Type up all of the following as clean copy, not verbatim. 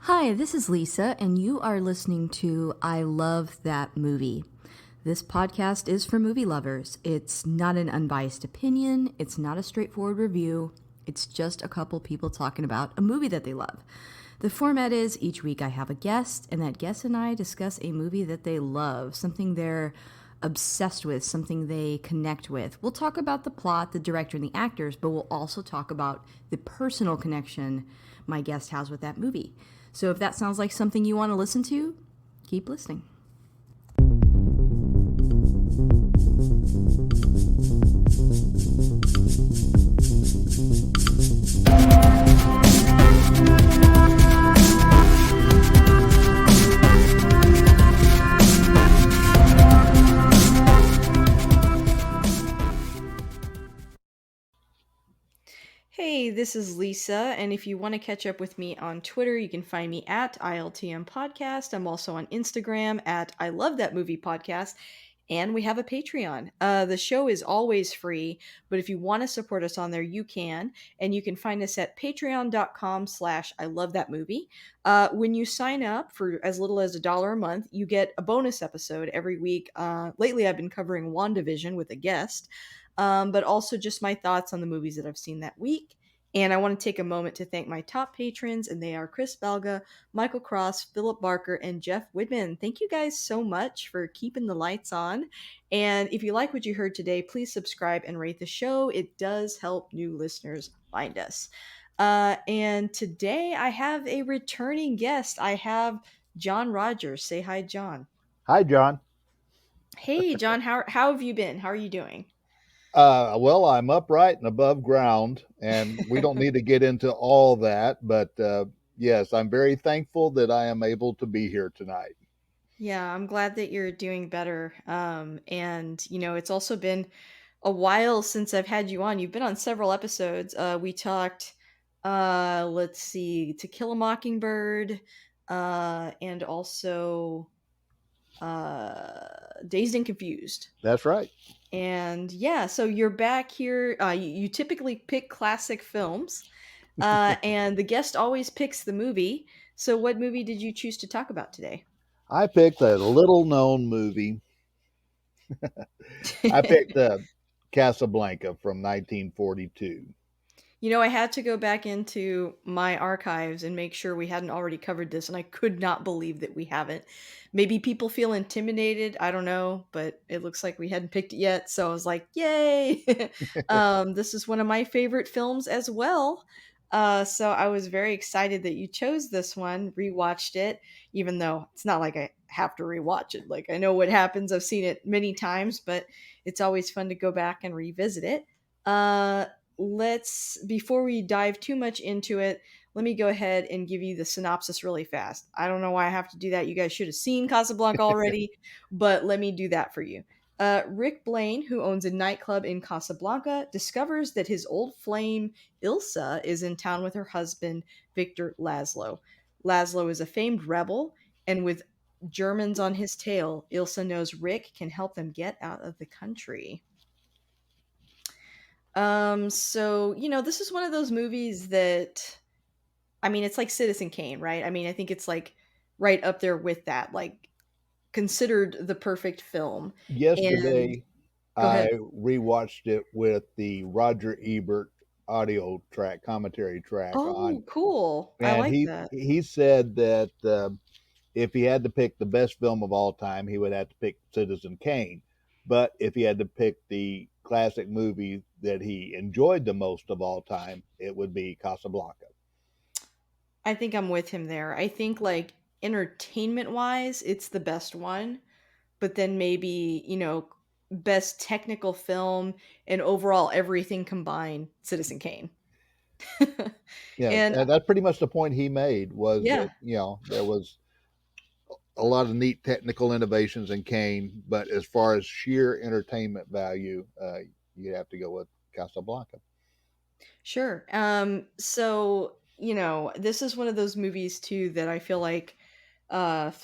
Hi, this is Lisa, and you are listening to I Love That Movie. This podcast is for movie lovers. It's not an unbiased opinion, it's not a straightforward review, it's just a couple people talking about a movie that they love. The format is each week I have a guest, and that guest and I discuss a movie that they love, something they're obsessed with, something they connect with. We'll talk about the plot, the director, and the actors, but we'll also talk about the personal connection my guest has with that movie. So if that sounds like something you want to listen to, keep listening. Hey, this is Lisa, and if you want to catch up with me on Twitter, you can find me at ILTM Podcast. I'm also on Instagram at I Love That Movie Podcast, and we have a Patreon. The show is always free, but if you want to support us on there, you can, and you can find us at patreon.com/. I Love That Movie. When you sign up for as little as $1 a month, you get a bonus episode every week. Lately, I've been covering WandaVision with a guest. But also just my thoughts on the movies that I've seen that week. And I want to take a moment to thank my top patrons, and they are Chris Belga, Michael Cross, Philip Barker, and Jeff Widman. Thank you guys so much for keeping the lights on. And if you like what you heard today, please subscribe and rate the show. It does help new listeners find us. And today I have a returning guest. I have John Rodgers. Say hi, John. Hi, John. Hey, John. How have you been? How are you doing? Well, I'm upright and above ground, and we don't need to get into all that, but yes, I'm very thankful that I am able to be here tonight. Yeah, I'm glad that you're doing better. And it's also been a while since I've had you on. You've been on several episodes. We talked, let's see, To Kill a Mockingbird, and also Dazed and Confused. That's right. And yeah, so you're back here. You typically pick classic films, and the guest always picks the movie. So, what movie did you choose to talk about today? I picked a little known movie. I picked Casablanca from 1942. I had to go back into my archives and make sure we hadn't already covered this, and I could not believe that we haven't. Maybe people feel intimidated, I don't know, but it looks like we hadn't picked it yet, so I was like, yay! This is one of my favorite films as well. So I was very excited that you chose this one, rewatched it, even though it's not like I have to rewatch it. Like, I know what happens, I've seen it many times, but it's always fun to go back and revisit it. Uh, let's before we dive too much into it, let me go ahead and give you the synopsis really fast. I don't know why I have to do that. You guys should have seen Casablanca already, but let me do that for you. Rick Blaine, who owns a nightclub in Casablanca, discovers that his old flame, Ilsa, is in town with her husband, Victor Laszlo. Laszlo is a famed rebel, and with Germans on his tail, Ilsa knows Rick can help them get out of the country. So, this is one of those movies that, I mean, it's like Citizen Kane, right? I mean, I think it's like right up there with that, like considered the perfect film. And Yesterday, go I ahead. rewatched it with the Roger Ebert audio track, commentary track on, Oh, cool. I and like he that. he said that if he had to pick the best film of all time, he would have to pick Citizen Kane. But if he had to pick the classic movie that he enjoyed the most of all time, it would be Casablanca. I think I'm with him there. I think like entertainment wise, it's the best one, but then maybe, best technical film and overall everything combined, Citizen Kane. Yeah, And and that's pretty much the point he made was yeah, that there was a lot of neat technical innovations in Kane, but as far as sheer entertainment value, you have to go with Casablanca. sure. So, this is one of those movies too that I feel like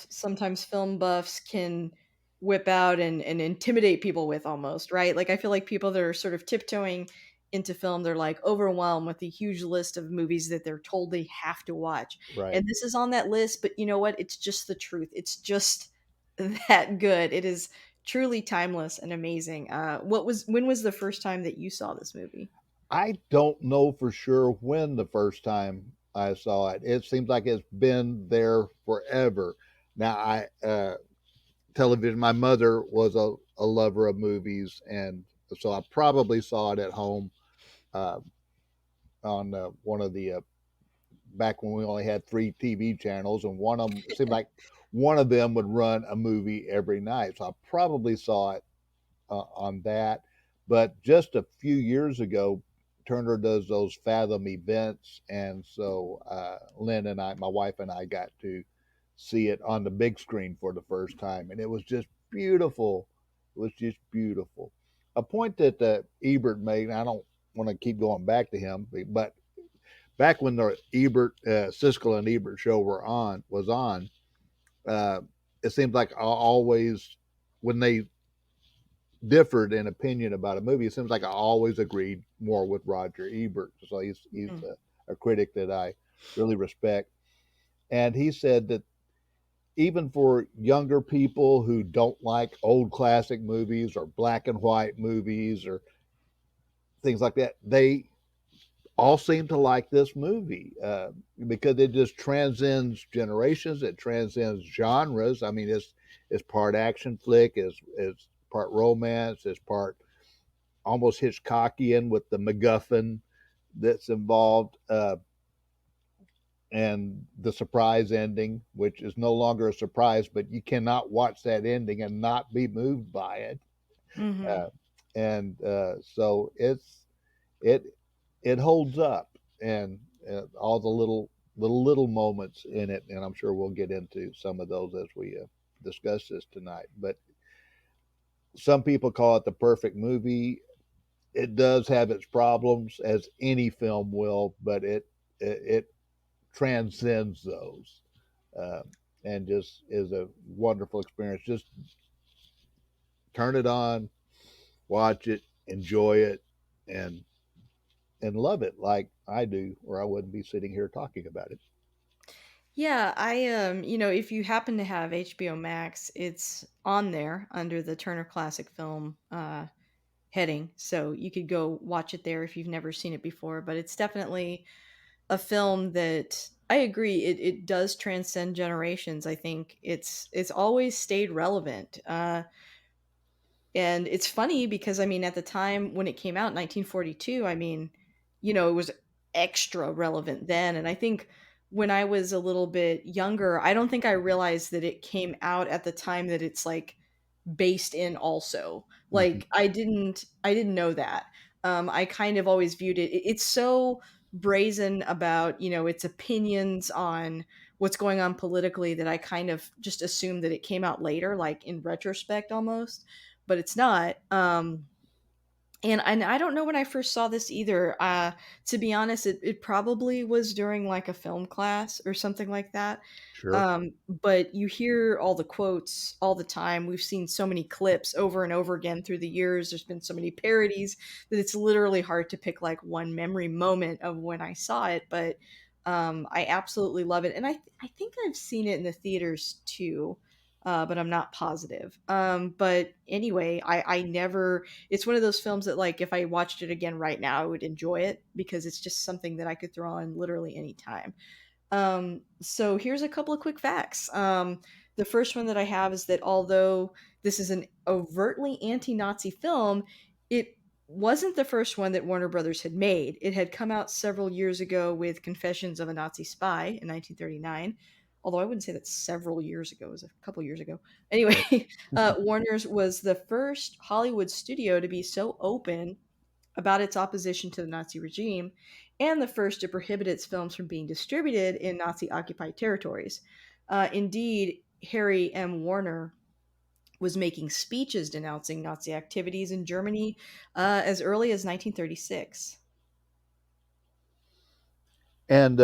sometimes film buffs can whip out and intimidate people with almost, right? Like I feel like people that are sort of tiptoeing into film, they're like overwhelmed with a huge list of movies that they're told they have to watch. Right. And this is on that list, but you know what? It's just the truth. It's just that good. It is truly timeless and amazing. When was the first time that you saw this movie? I don't know for sure when the first time I saw it. It seems like it's been there forever. Now, television. My mother was a lover of movies, and so I probably saw it at home uh, on one of the back when we only had three TV channels, and one of them it seemed like one of them would run a movie every night. So I probably saw it on that. But just a few years ago, Turner does those Fathom events, and so Lynn and I, my wife and I, got to see it on the big screen for the first time, and it was just beautiful. It was just beautiful. A point that Ebert made, and I don't want to keep going back to him, but back when the Siskel and Ebert show was on, uh, it seems like I always when they differed in opinion about a movie, it seems like I always agreed more with Roger Ebert. So he's Mhm. a critic that I really respect, and he said that even for younger people who don't like old classic movies or black and white movies or things like that, they all seem to like this movie because it just transcends generations. It transcends genres. I mean, it's part action flick, is part romance, it's part almost Hitchcockian with the MacGuffin that's involved, and the surprise ending, which is no longer a surprise, but you cannot watch that ending and not be moved by it. Mhm. Uh, and so it it holds up, and all the little moments in it, and I'm sure we'll get into some of those as we discuss this tonight. But some people call it the perfect movie. It does have its problems, as any film will, but it transcends those, uh, and just is a wonderful experience. Just turn it on, watch it, enjoy it, and love it like I do, or I wouldn't be sitting here talking about it. Yeah, if you happen to have HBO Max, it's on there under the Turner Classic Film heading, so you could go watch it there if you've never seen it before. But it's definitely a film that I agree it does transcend generations. I think it's always stayed relevant. And it's funny because, I mean, at the time when it came out in 1942, I mean, it was extra relevant then, and I think when I was a little bit younger, I don't think I realized that it came out at the time that it's, like, based in also. Mhm. Like, I didn't know that. I kind of always viewed it's so brazen about, its opinions on what's going on politically that I kind of just assumed that it came out later, like, in retrospect almost, but it's not. And I don't know when I first saw this either. To be honest, it probably was during like a film class or something like that. Sure. But you hear all the quotes all the time. We've seen so many clips over and over again through the years. There's been so many parodies that it's literally hard to pick like one memory moment of when I saw it. But I absolutely love it, and I think I've seen it in the theaters too. But I'm not positive. But anyway, I never it's one of those films that, like, if I watched it again right now, I would enjoy it because it's just something that I could throw on literally any time. So here's a couple of quick facts. The first one that I have is that although this is an overtly anti-Nazi film, it wasn't the first one that Warner Brothers had made. It had come out several years ago with Confessions of a Nazi Spy in 1939. Although I wouldn't say that several years ago, it was a couple years ago. Right. Anyway, Warner's was the first Hollywood studio to be so open about its opposition to the Nazi regime, and the first to prohibit its films from being distributed in Nazi occupied territories. Indeed, Harry M. Warner was making speeches denouncing Nazi activities in Germany as early as 1936. And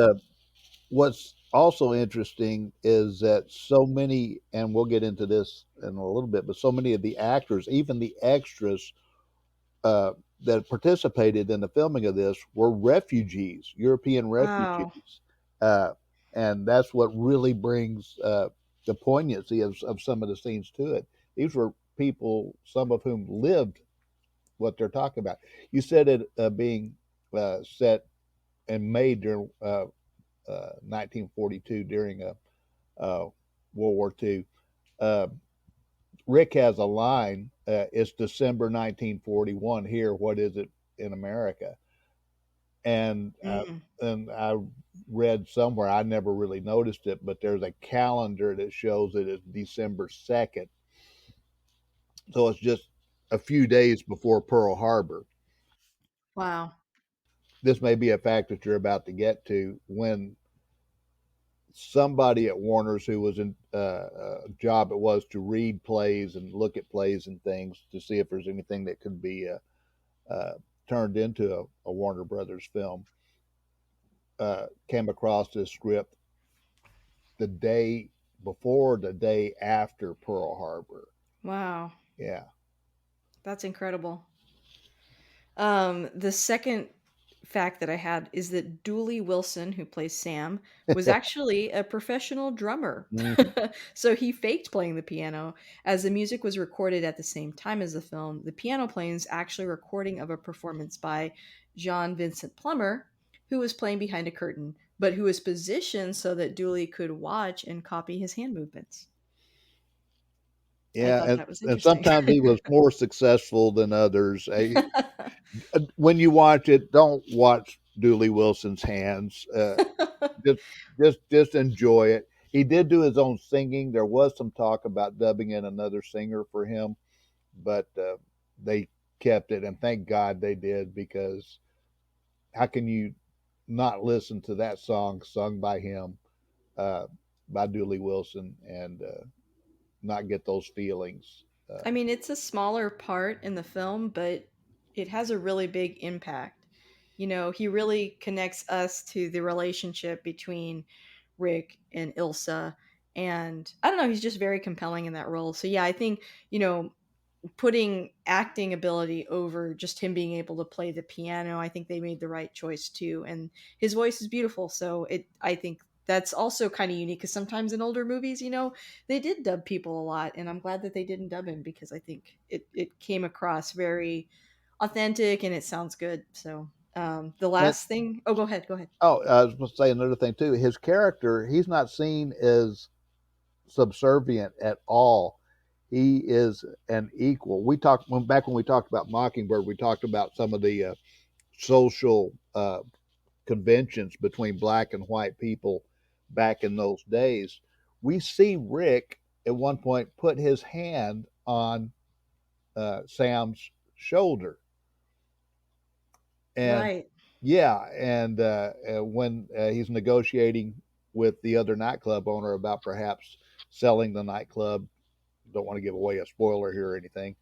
what's also interesting is that so many, and we'll get into this in a little bit, but so many of the actors, even the extras, uh, that participated in the filming of this were refugees, European Wow. refugees, uh, and that's what really brings the poignancy of some of the scenes to it. These were people, some of whom lived what they're talking about. You said it being set and made during 1942 during World War II. Uh, Rick has a line. It's December 1941 here. What is it in America? And Mm. I read somewhere, I never really noticed it, but there's a calendar that shows it as December 2nd. So it's just a few days before Pearl Harbor. Wow. This may be a fact that you're about to get to when somebody at Warner's who was in a job it was to read plays and look at plays and things to see if there's anything that could be uh, turned into a Warner Brothers film, came across this script the day before, the day after Pearl Harbor. Wow. Yeah. That's incredible. The second fact that I had is that Dooley Wilson, who plays Sam, was actually a professional drummer. Mhm. So he faked playing the piano. As the music was recorded at the same time as the film, the piano playing is actually a recording of a performance by Jean Vincent Plummer, who was playing behind a curtain, but who was positioned so that Dooley could watch and copy his hand movements. I Yeah, thought that was and interesting. sometimes he was more successful than others. When you watch it, don't watch Dooley Wilson's hands. Just just enjoy it. He did do his own singing. There was some talk about dubbing in another singer for him, but they kept it, and thank God they did, because how can you not listen to that song sung by him, uh, by Dooley Wilson, and not get those feelings? I mean, it's a smaller part in the film, but it has a really big impact. You know, he really connects us to the relationship between Rick and Ilsa. And I don't know, he's just very compelling in that role. So, yeah, I think, you know, putting acting ability over just him being able to play the piano, I think they made the right choice too. And his voice is beautiful, so I think that's also kind of unique because sometimes in older movies, you know, they did dub people a lot, and I'm glad that they didn't dub him because I think it came across very authentic and it sounds good. So the And last thing, oh, go ahead, go ahead. oh, I was going to say another thing too. His character, he's not seen as subservient at all. He is an equal. We talked when we talked about Mockingbird. We talked about some of the social conventions between black and white people back in those days. We see Rick at one point put his hand on Sam's shoulder, and Right. yeah, and when he's negotiating with the other nightclub owner about perhaps selling the nightclub, don't want to give away a spoiler here or anything.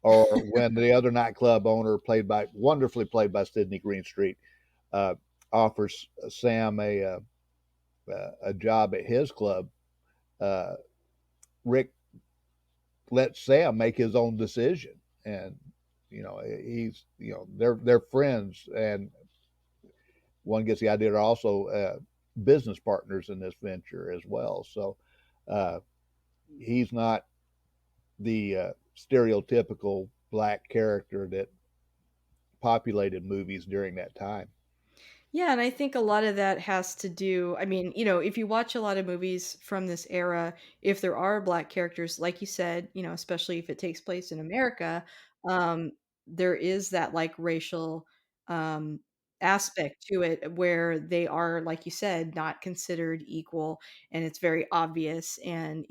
Or when the other nightclub owner, wonderfully played by Sidney Greenstreet, uh, offers Sam a job at his club, uh, Rick lets Sam make his own decision, and he's they're friends, and one gets the idea they're also business partners in this venture as well. So uh, he's not the stereotypical black character that populated movies during that time. Yeah, and I think a lot of that has to do, I mean, you know, if you watch a lot of movies from this era, if there are black characters, like you said, you know, especially if it takes place in America, um, there is that like racial um, aspect to it where they are, like you said, not considered equal, and it's very obvious. And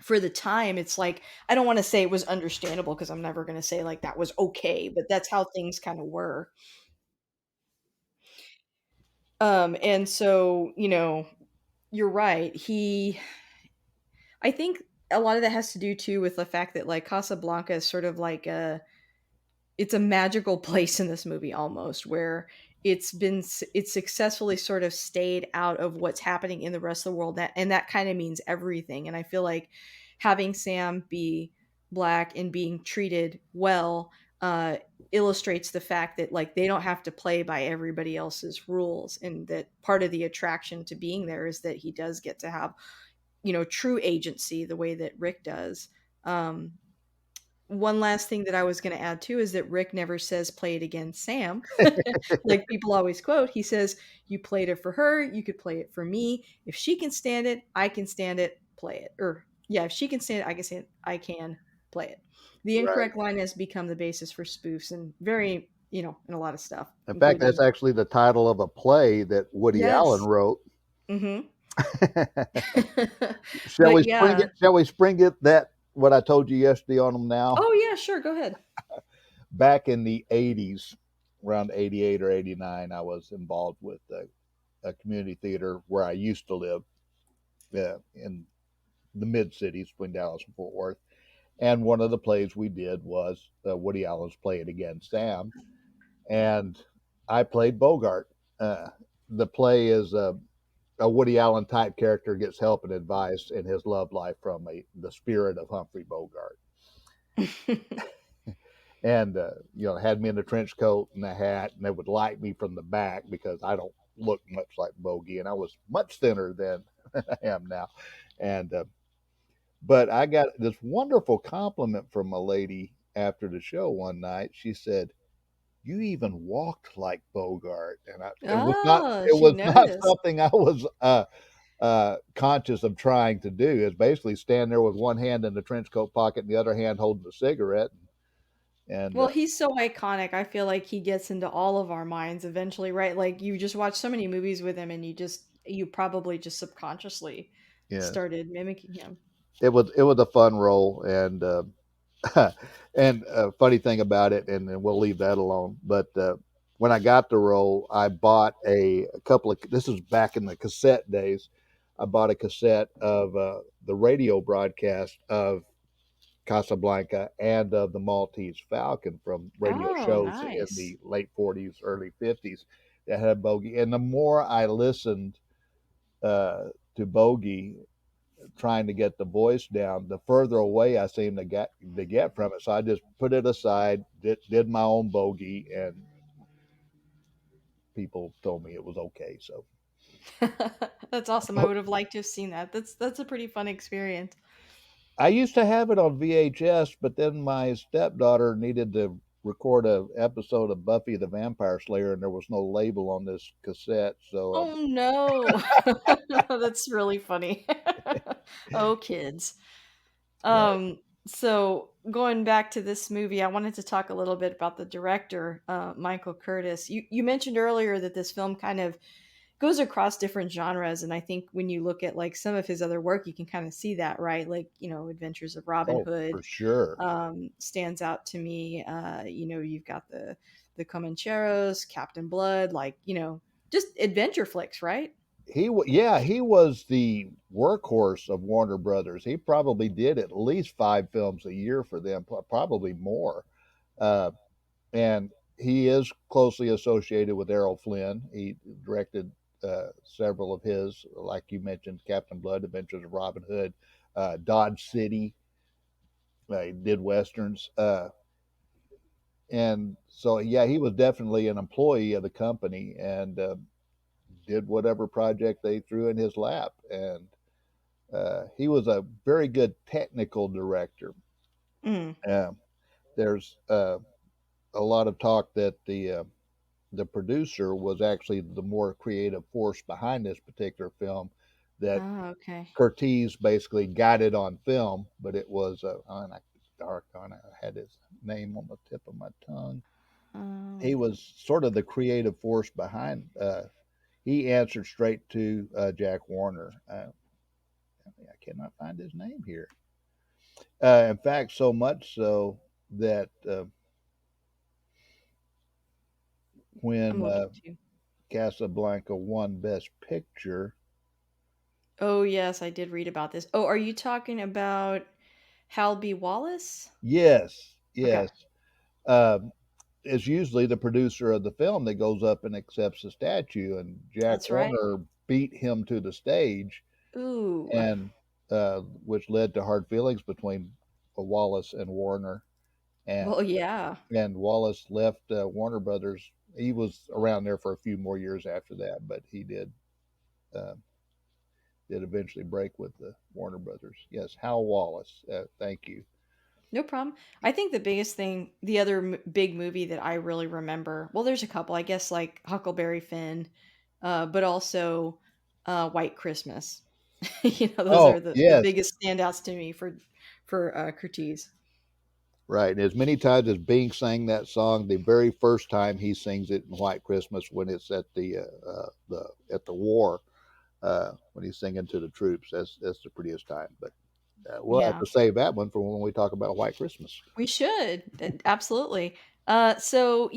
for the time, it's like I don't want to say it was understandable because I'm never going to say like that was okay, but that's how things kind of were. And so, you know, you're right. I think a lot of that has to do too with the fact that like Casablanca is sort of like it's a magical place in this movie almost where it's successfully sort of stayed out of what's happening in the rest of the world, and that kind of means everything. And I feel like having Sam be black and being treated well uh, illustrates the fact that like they don't have to play by everybody else's rules, and that part of the attraction to being there is that he does get to have, true agency the way that Rick does. Um, One last thing that I was going to add too is that Rick never says play it against Sam. Like people always quote, he says, "You played it for her, you could play it for me. If she can stand it, I can stand it, play it." Or yeah, if she can stand it, I can stand it, I can play it. The Right. incorrect line has become the basis for spoofs and very, in a lot of stuff, In fact, that's including actually the title of a play that Woody Allen yes. wrote. Mhm. Shall we But spring yeah. it? Shall we spring it? That what I told you yesterday on them now. Oh yeah, sure, go ahead. Back in the '80s, around '88 or '89, I was involved with a community theater where I used to live in the mid cities between Dallas and Fort Worth. And one of the plays we did was Woody Allen's Play It Again, Sam, and I played Bogart. Uh, the play is a Woody Allen type character gets help and advice in his love life from the spirit of Humphrey Bogart, and had me in a trench coat and a hat, and they would light me from the back because I don't look much like Bogey, and I was much thinner than I am now, and but I got this wonderful compliment from a lady after the show one night. She said, "You even walked like Bogart," and Oh, it she was not noticed. something I was conscious of trying to do. Is basically stand there with one hand in the trench coat pocket and the other hand holding a cigarette, and Well, he's so iconic. I feel like he gets into all of our minds eventually, right? Like you just watch so many movies with him and you probably just subconsciously yeah, started mimicking him. it was a fun role, and and funny thing about it, and we'll leave that alone. But when I got the role, I bought a couple of. This is back in the cassette days. I bought a cassette of the radio broadcast of Casablanca and of the Maltese Falcon from radio Oh, shows in nice. the late '40s, early '50s that had Bogey. And the more I listened to Bogey, trying to get the voice down, the further away I seemed to get from it. So I just put it aside, did my own Bogey, and people told me it was okay. So That's awesome. I would have liked to have seen that. That's a pretty fun experience. I used to have it on VHS, but then my stepdaughter needed to record a episode of Buffy the Vampire Slayer, and there was no label on this cassette. So Oh no. That's really funny. Oh, kids. right. So going back to this movie, I wanted to talk a little bit about the director, Michael Curtis. You mentioned earlier that this film kind of goes across different genres, and I think when you look at like some of his other work, you can kind of see that, right? Like Adventures of Robin Oh, Hood for sure. stands out to me. You've got the Comancheros, Captain Blood, like just adventure flicks, right? Yeah, he was the workhorse of Warner Brothers. He probably did at least 5 films a year for them, probably more. Uh, and he is closely associated with Errol Flynn. He directed several of his, like you mentioned, Captain Blood, Adventures of Robin Hood, Dodge City. He did westerns, and so yeah, he was definitely an employee of the company and did whatever project they threw in his lap. And he was a very good technical director. Mm. Uh, there's a lot of talk that the producer was actually the more creative force behind this particular film. That Oh, okay. Curtiz basically got it on film, but it was and I, dark on. I had his name on the tip of my tongue. He Um, was sort of the creative force behind. He answered straight to Jack Warner. I cannot find his name here. In fact, so much so that I'm when looking too. Casablanca won Best Picture, Oh, yes, I did read about this. Oh, are you talking about Hal B. Wallace? yes, Okay, yes, uh, is usually the producer of the film that goes up and accepts the statue, and Jack that's right. Warner beat him to the stage, Ooh. and which led to hard feelings between Wallace and Warner. and Well, yeah. Wallace left Warner Brothers. He was around there for a few more years after that, but he uh, did eventually break with the Warner Brothers. Yes, Hal Wallace. Thank you. No problem. I think the biggest thing, the other big movie that I really remember, well, there's a couple, I guess, like Huckleberry Finn, but also White Christmas. Those Oh are the yes, biggest standouts to me for Curtiz. right. And as many times as Bing sang that song, the very first time he sings it in White Christmas when it's at the at the war, when he's singing to the troops, that's the prettiest time. But we'll have Yeah, to save that one for when we talk about White Christmas. we should absolutely. So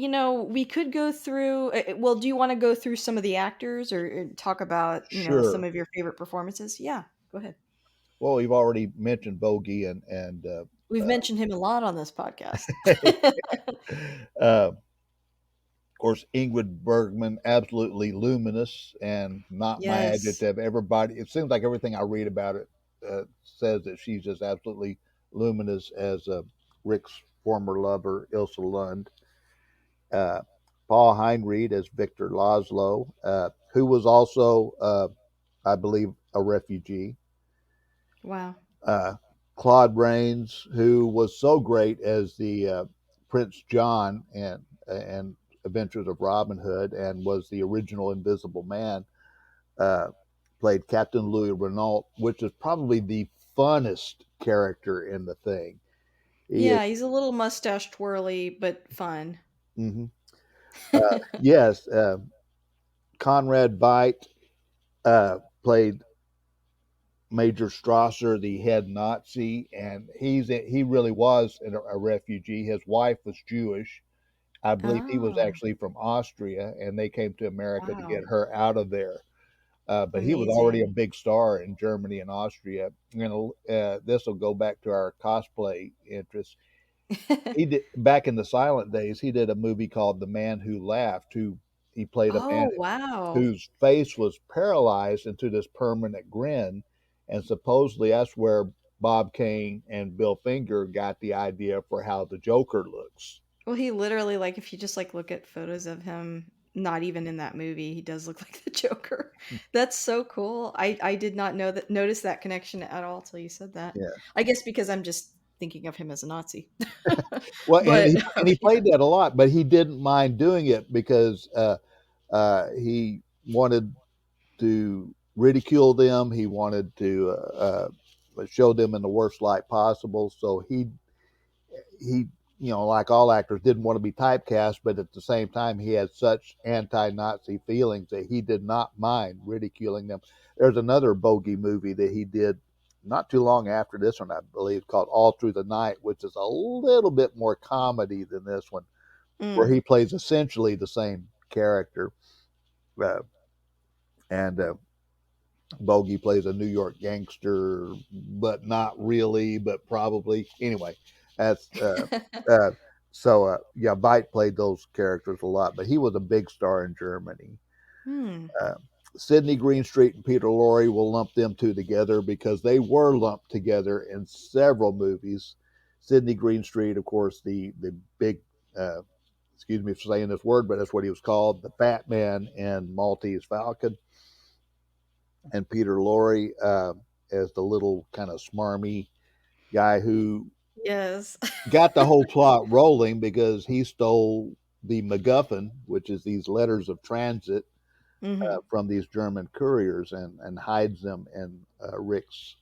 we could go through. Well, do you want to go through some of the actors or talk about some Sure. of your favorite performances? Yeah, go ahead. Well, we've already mentioned Bogey We've mentioned him a lot on this podcast. of course Ingrid Bergman, absolutely luminous and not my Yes. adjective. Everybody, it seems like everything I read about it says that she's just absolutely luminous as Rick's former lover, Ilsa Lund. Uh, Paul Heinried as Victor Laszlo, who was also, I believe, a refugee. Wow. uh, Claude Rains, who was so great as the Prince John and Adventures of Robin Hood, and was the original Invisible Man, uh, played Captain Louis Renault, which is probably the funnest character in the thing. He is, Yeah, he's a little mustache twirly, but fun. mhm. Yes, Conrad Veidt played Major Strasser, the head Nazi, and he really was a refugee. His wife was Jewish. I believe he was Oh, actually from Austria, and they came to America to get wow. her out of there. But he was already a Amazing. big star in Germany and Austria. This will go back to our cosplay interest. He did back in the silent days. He did a movie called The Man Who Laughed. Who he played a man Oh, wow. whose face was paralyzed into this permanent grin. And supposedly that's where Bob Kane and Bill Finger got the idea for how the Joker looks. Well, he literally, like, if you just, like, look at photos of him, not even in that movie, he does look like the Joker. That's so cool. I did not notice that connection at all till you said that. Yeah. I guess because I'm just thinking of him as a Nazi. Well, But, and he yeah. played that a lot, but he didn't mind doing it because he wanted to ridicule them. He wanted to show them in the worst light possible. So he like all actors didn't want to be typecast, but at the same time he had such anti-Nazi feelings that he did not mind ridiculing them. There's another Bogey movie that he did not too long after this one, I believe, called All Through the Night, which is a little bit more comedy than this one, where Mm. he plays essentially the same character. uh, and Bogey plays a New York gangster, but not really, but probably. Anyway, that's uh, yeah. Bite played those characters a lot, but he was a big star in Germany. Hmm. Uh, Sidney Greenstreet and Peter Lorre will lump them two together because they were lumped together in several movies. Sidney Greenstreet, of course, the big, uh, excuse me for saying this word, but that's what he was called, the Fat Man in Maltese Falcon, and Peter Lorre as the little kind of smarmy guy who Yes. got the whole plot rolling because he stole the MacGuffin, which is these letters of transit Mhm. from these German couriers, and hides them in Rick's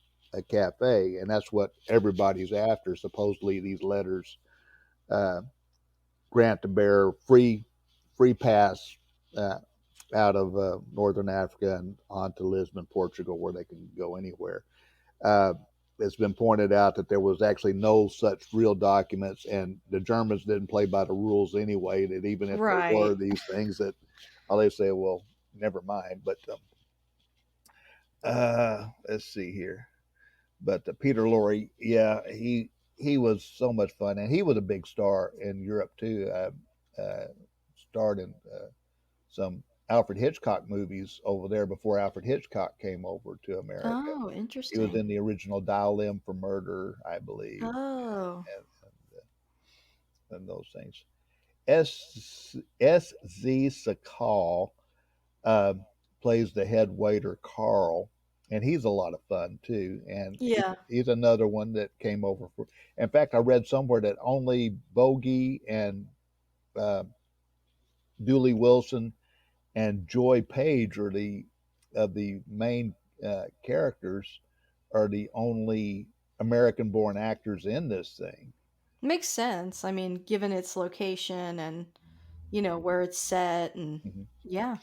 cafe, and that's what everybody's after. Supposedly, these letters uh, grant the bearer free pass uh, out of northern Africa and on to Lisbon, Portugal, where they can go anywhere. Uh, it's been pointed out that there was actually no such real documents, and the Germans didn't play by the rules anyway. That even if there were Right. these things, that they say, well, never mind. But let's see here. But Peter Lorre, yeah, he was so much fun, and he was a big star in Europe too. Starred in some Alfred Hitchcock movies over there before Alfred Hitchcock came over to America. Oh, He was interesting. in the original Dial M for Murder, I believe. Oh. and those things. S.Z. Sakal uh, plays the head waiter Carl, and he's a lot of fun too. And Yeah. he's another one that came over for. In fact, I read somewhere that only Bogey and uh, Dooley Wilson and Joy Page are the of the main characters are the only American-born actors in this thing. Makes sense. I mean, given its location and, where it's set and Mhm. yeah.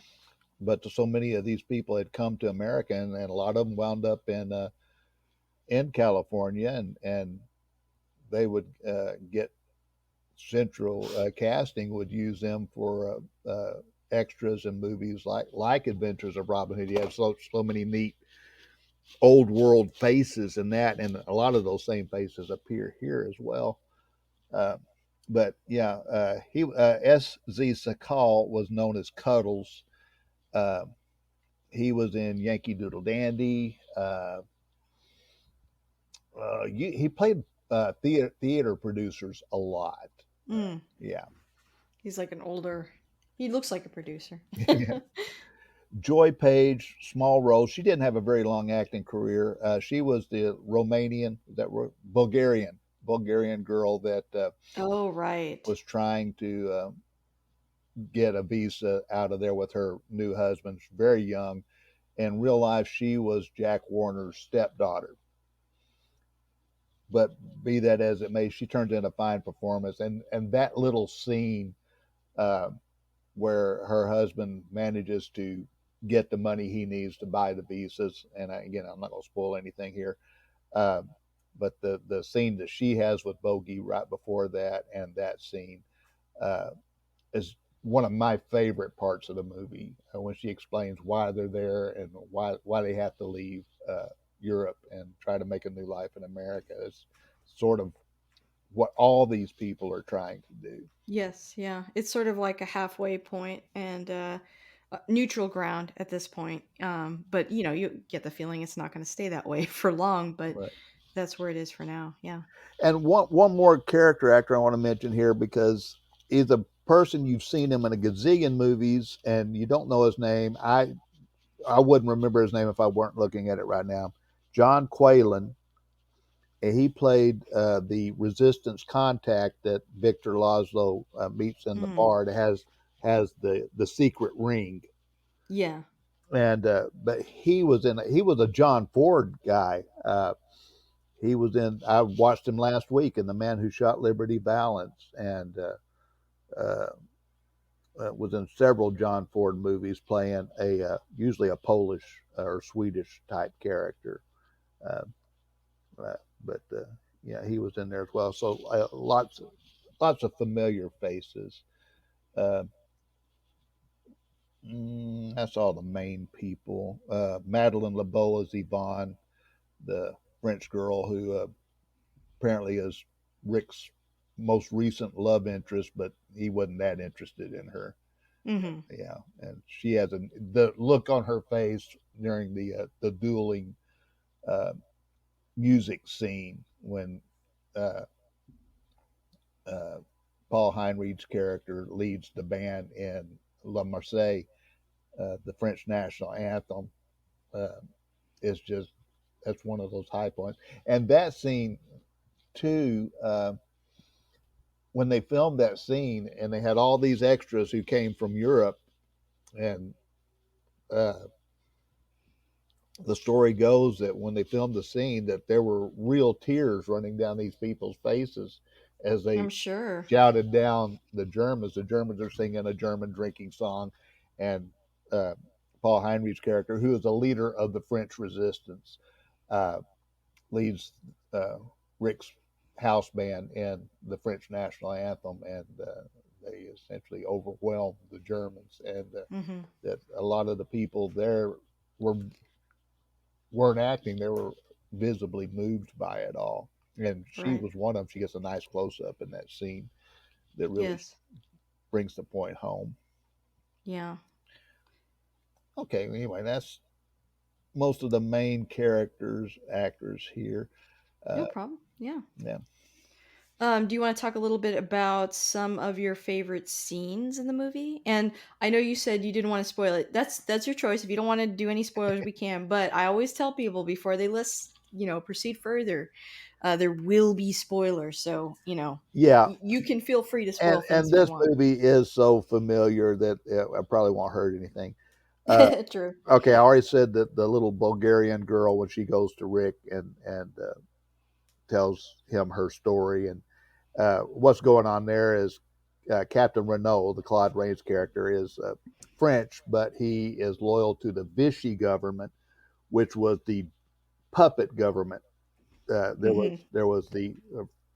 But so many of these people had come to America, and a lot of them wound up in California, and they would get Central Casting would use them for extras in movies like Adventures of Robin Hood. You have so many neat old world faces in that, and a lot of those same faces appear here as well. Uh, but yeah, he S.Z. Sakal was known as Cuddles. Uh, he was in Yankee Doodle Dandy. He played theater producers a lot. Mm, Yeah. he's like an older. He looks like a producer. Joy Page, small role. She didn't have a very long acting career. She was the Romanian, Bulgarian girl that Oh, right. was trying to get a visa out of there with her new husband, very young. In real life, she was Jack Warner's stepdaughter. But be that as it may, she turned in a fine performance, and that little scene uh, where her husband manages to get the money he needs to buy the visas. And again, I'm not going to spoil anything here, uh, but the scene that she has with Bogey right before that, and that scene uh, is one of my favorite parts of the movie when she explains why they're there and why they have to leave Europe and try to make a new life in America. It's sort of what all these people are trying to do. Yes, yeah. It's sort of like a halfway point and neutral ground at this point. But you get the feeling it's not going to stay that way for long, but Right. that's where it is for now. Yeah. And one more character actor I want to mention here because he's a person you've seen him in a gazillion movies and you don't know his name. I wouldn't remember his name if I weren't looking at it right now. John Quaylen. He played the resistance contact that Victor Laszlo meets in the Mm, bar. That has the secret ring, yeah. and but he was a John Ford guy. He was in. I watched him last week in The Man Who Shot Liberty Valance, and uh, was in several John Ford movies, playing a usually a Polish or Swedish type character. Uh, uh, but yeah, he was in there as well. So lots of familiar faces. Uh, that's all the main people. Madeline LeBeau is Yvonne, the French girl who apparently is Rick's most recent love interest, but he wasn't that interested in her. Hmm. Yeah, and she has the look on her face during the dueling uh, music scene when uh, uh, Paul Heinrich's character leads the band in La Marseillaise, the French national anthem. Uh, is just that's one of those high points, and that scene too. When they filmed that scene and they had all these extras who came from Europe, and uh, the story goes that when they filmed the scene, that there were real tears running down these people's faces as they I'm sure. shouted down the Germans. The Germans are singing a German drinking song, and uh, Paul Heinrich's character, who is a leader of the French resistance, uh, leads Rick's house band in the French national anthem, and they essentially overwhelmed the Germans, and Hmm. that a lot of the people there were weren't acting; they were visibly moved by it all. And she Right. was one of them. She gets a nice close up in that scene that really Yes. brings the point home. Yeah. Okay, anyway, that's most of the main characters, actors here. No Uh, problem. Yeah. yeah. Do you want to talk a little bit about some of your favorite scenes in the movie? And I know you said you didn't want to spoil it. That's your choice. If you don't want to do any spoilers, we can. But I always tell people before they proceed further, there will be spoilers. So Yeah, you can feel free to and spoil things if you this want. movie is so familiar that I probably won't hurt anything. Uh, True. okay, I already said that the little Bulgarian girl when she goes to Rick and tells him her story and what's going on there is Captain Renault, the Claude Rains character, is French, but he is loyal to the Vichy government, which was the puppet government. Hmm. There was the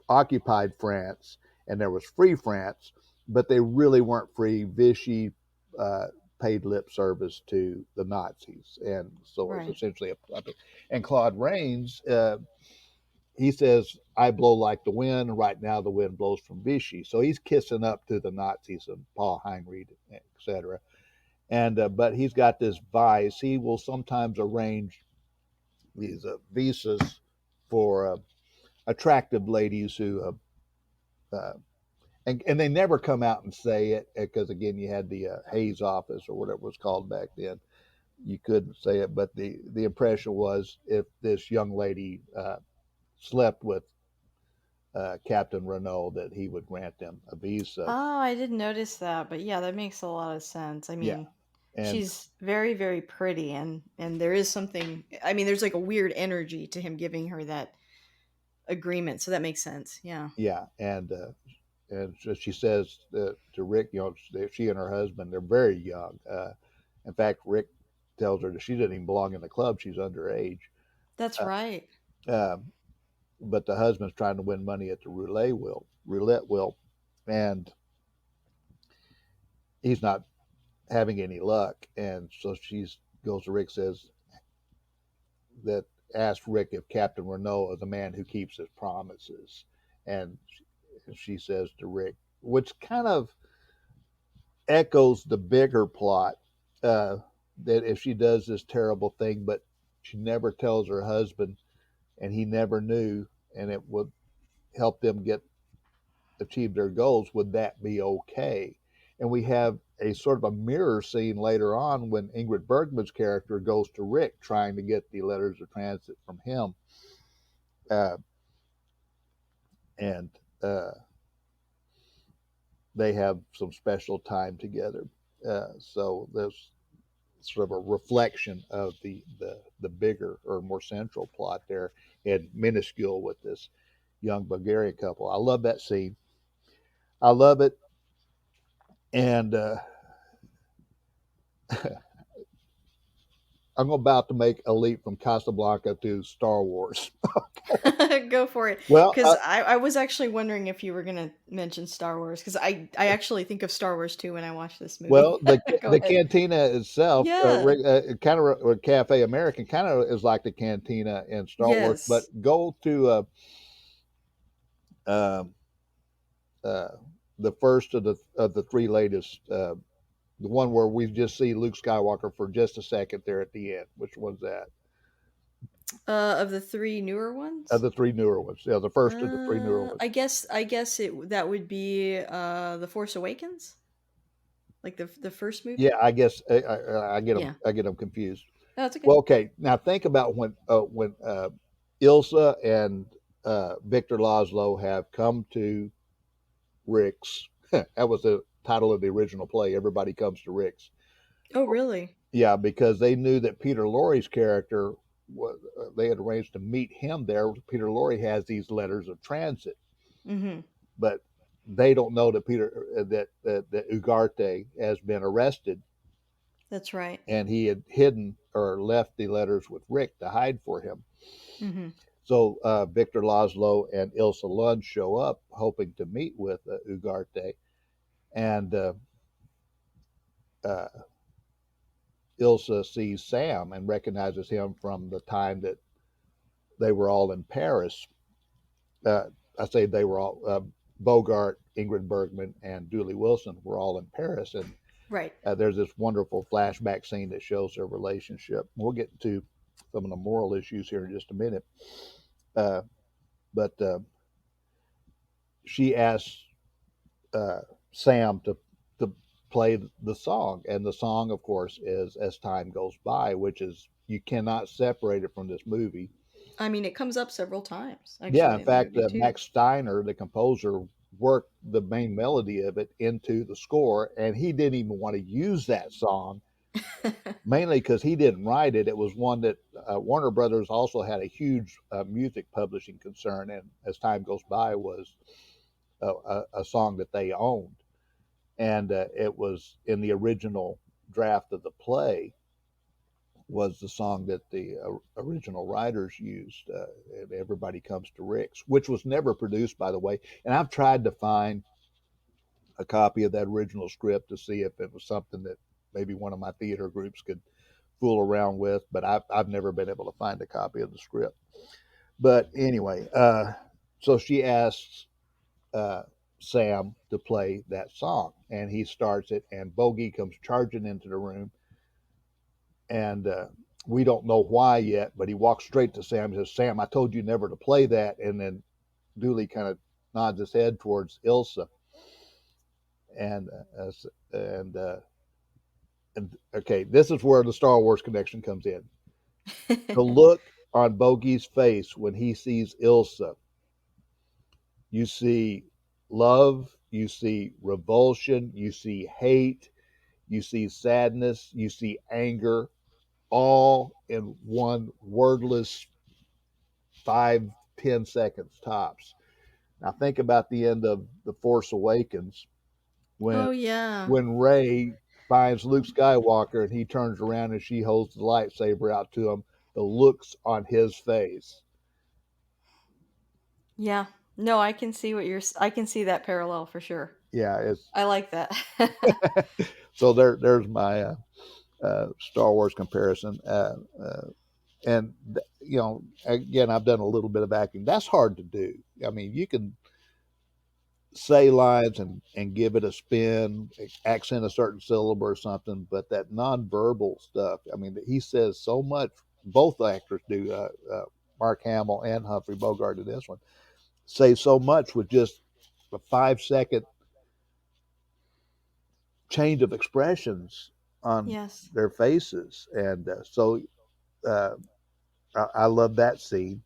occupied France and there was free France, but they really weren't free. Vichy uh, paid lip service to the Nazis, and so it's Right. essentially a puppet. And Claude Rains, he says, "I blow like the wind. Right now, the wind blows from Vichy." So he's kissing up to the Nazis and Paul Heinrich, etc. And but he's got this vice. He will sometimes arrange these visas for attractive ladies who and they never come out and say it because again you had the Hayes office or whatever it was called back then. You couldn't say it, but the impression was if this young lady slept with Captain Renault, that he would grant them a visa. Oh, I didn't notice that, but yeah, that makes a lot of sense. I Yeah, mean, and she's very, very pretty, and there is something. I mean, there's like a weird energy to him giving her that agreement, so that makes sense. Yeah. yeah, and so she says to Rick, she and her husband, they're very young. In fact, Rick tells her that she doesn't even belong in the club; she's underage. That's Uh, right. um, but the husband's trying to win money at the roulette wheel, and he's not having any luck. And so she goes to Rick, says that asks Rick if Captain Renault is a man who keeps his promises, and she says to Rick, which kind of echoes the bigger plot uh, that if she does this terrible thing, but she never tells her husband, and he never knew, and it would help them get achieve their goals, would that be okay? And we have a sort of a mirror scene later on when Ingrid Bergman's character goes to Rick trying to get the letters of transit from him. Uh, and they have some special time together. So there's sort of a reflection of the bigger or more central plot there and minuscule with this young Bulgarian couple. I love that scene. I love it. And I'm about to make a leap from Casablanca to Star Wars. Go for it, Well, because I was actually wondering if you were gonna mention Star Wars, because I actually think of Star Wars too when I watch this movie. well, the Go the ahead. cantina itself, Yeah. kind of Cafe American, kind of is like the cantina in Star Wars. But Yes. go to um uh, the first of the three latest, the one where we just see Luke Skywalker for just a second there at the end. Which one's that? Of the three newer Of ones. the three newer ones, yeah, the first of the three newer ones. I guess that would be The Force Awakens, like the first Yeah, movie. I guess Yeah. I get them confused. Oh, that's okay. Well, okay, now think about when Ilsa and Victor Laszlo have come to Rick's. That was the title of the original play. Everybody comes to Rick's. Oh, really? Yeah, because they knew that Peter Lorre's character they had arranged to meet him there. Peter Lorre has these letters of transit, Mm-hmm. but they don't know that that Ugarte has been arrested, That's right. and he had hidden or left the letters with Rick to hide for him. Mm-hmm. So Victor Laszlo and Ilsa Lund show up, hoping to meet with Ugarte, and uh, Ilsa sees Sam and recognizes him from the time that they were all in Paris. Uh, I say they were all Bogart, Ingrid Bergman, and Julie Wilson were all in Paris, and Right. there's this wonderful flashback scene that shows their relationship. We'll get to some of the moral issues here in just a minute, uh, but she asked uh, Sam to play the song, and the song, of course, is "As Time Goes By," which is you cannot separate it from this movie. I mean, it comes up several times Yeah, actually in in the fact, movie too. Max Steiner, the composer, worked the main melody of it into the score, and he didn't even want to use that song, mainly because he didn't write it. It was one that Warner Brothers also had a huge music publishing concern, and as time goes by, was a song that they owned, and it was in the original draft of the play was the song that the original writers used. Everybody Comes to Rick's, which was never produced, by the way. And I've tried to find a copy of that original script to see if it was something that maybe one of my theater groups could fool around with, but I've never been able to find a copy of the script. But anyway, so she asks uh, Sam to play that song, and he starts it, and Bogey comes charging into the room, and we don't know why yet, but he walks straight to Sam and says, "Sam, I told you never to play that," and then Dooley kind of nods his head towards Ilsa, and and and okay, this is where the Star Wars connection comes in. The look on Bogey's face when he sees Ilsa, you see love, you see revulsion, you see hate, you see sadness, you see anger, all in one wordless 5-10 seconds tops. Now think about the end of The Force Awakens when Oh yeah. when Ray finds Luke Skywalker and he turns around and she holds the lightsaber out to him. The looks on his face. Yeah. No, I can see I can see that parallel for sure. Yeah, it's I like that. so there's my Star Wars comparison. And you know, again, I've done a little bit of acting. That's hard to do. I mean, you can say lines and give it a spin, accent a certain syllable or something, but that nonverbal stuff. I mean, he says so much. Both actors do. Mark Hamill and Humphrey Bogart in this one say so much with just a 5 second change of expressions on Yes. their faces, and so uh, I love that scene.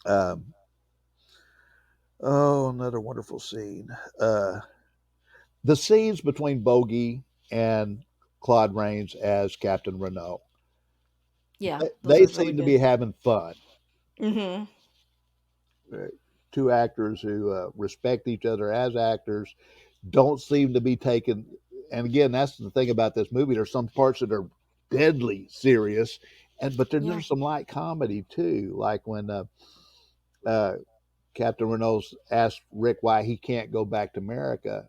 Um, oh, another wonderful scene. The scenes between Bogey and Claude Rains as Yeah, Captain Renault, yeah, those they are really seem to be good. having fun. Mhm. Uh, Two actors who respect each other as actors don't seem to be taken. And again, that's the thing about this movie. There's some parts that are deadly serious, and but then Yeah. there's some light comedy too, like when uh, Captain Renault's asked Rick why he can't go back to America.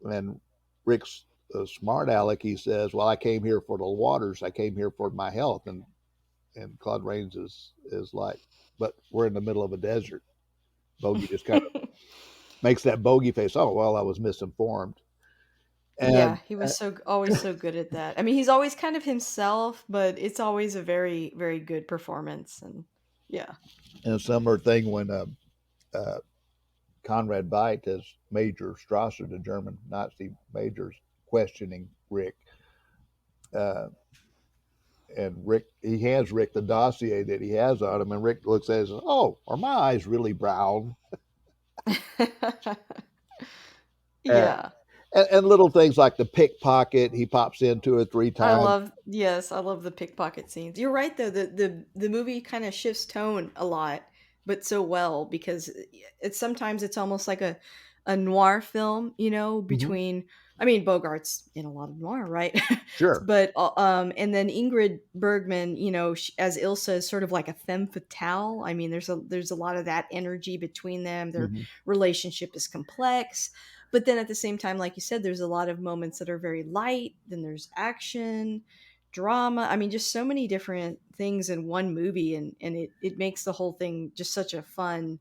And Rick's a smart aleck. He says, "Well, I came here for the waters. I came here for my health." And Claude Rains is like, "But we're in the middle of a desert." Bogey just kind of makes that bogey face. Oh well, I was misinformed. Yeah, And he was always so good at that. I mean, he's always kind of himself, but it's always a very, very good performance. And yeah, and a similar thing when uh, Conrad Veidt as Major Strasser, the German Nazi major's questioning Rick. Uh, and Rick, he hands Rick the dossier that he has on him, and Rick looks at it and says, "Oh, are my eyes really brown?" Uh, yeah. and little things like the pickpocket, he pops in 2 or 3 times. I love the pickpocket scenes. You're right though, the movie kind of shifts tone a lot, but so well because it's sometimes it's almost like a noir film, you know, Mm-hmm. between I mean Bogart's in a lot of noir, right? Sure. But and then Ingrid Bergman, you know, as Ilsa is sort of like a femme fatale. I mean, there's a lot of that energy between them. Their Mm-hmm. relationship is complex, but then at the same time, like you said, there's a lot of moments that are very light. Then there's action, drama. I mean, just so many different things in one movie, and it makes the whole thing just such a fun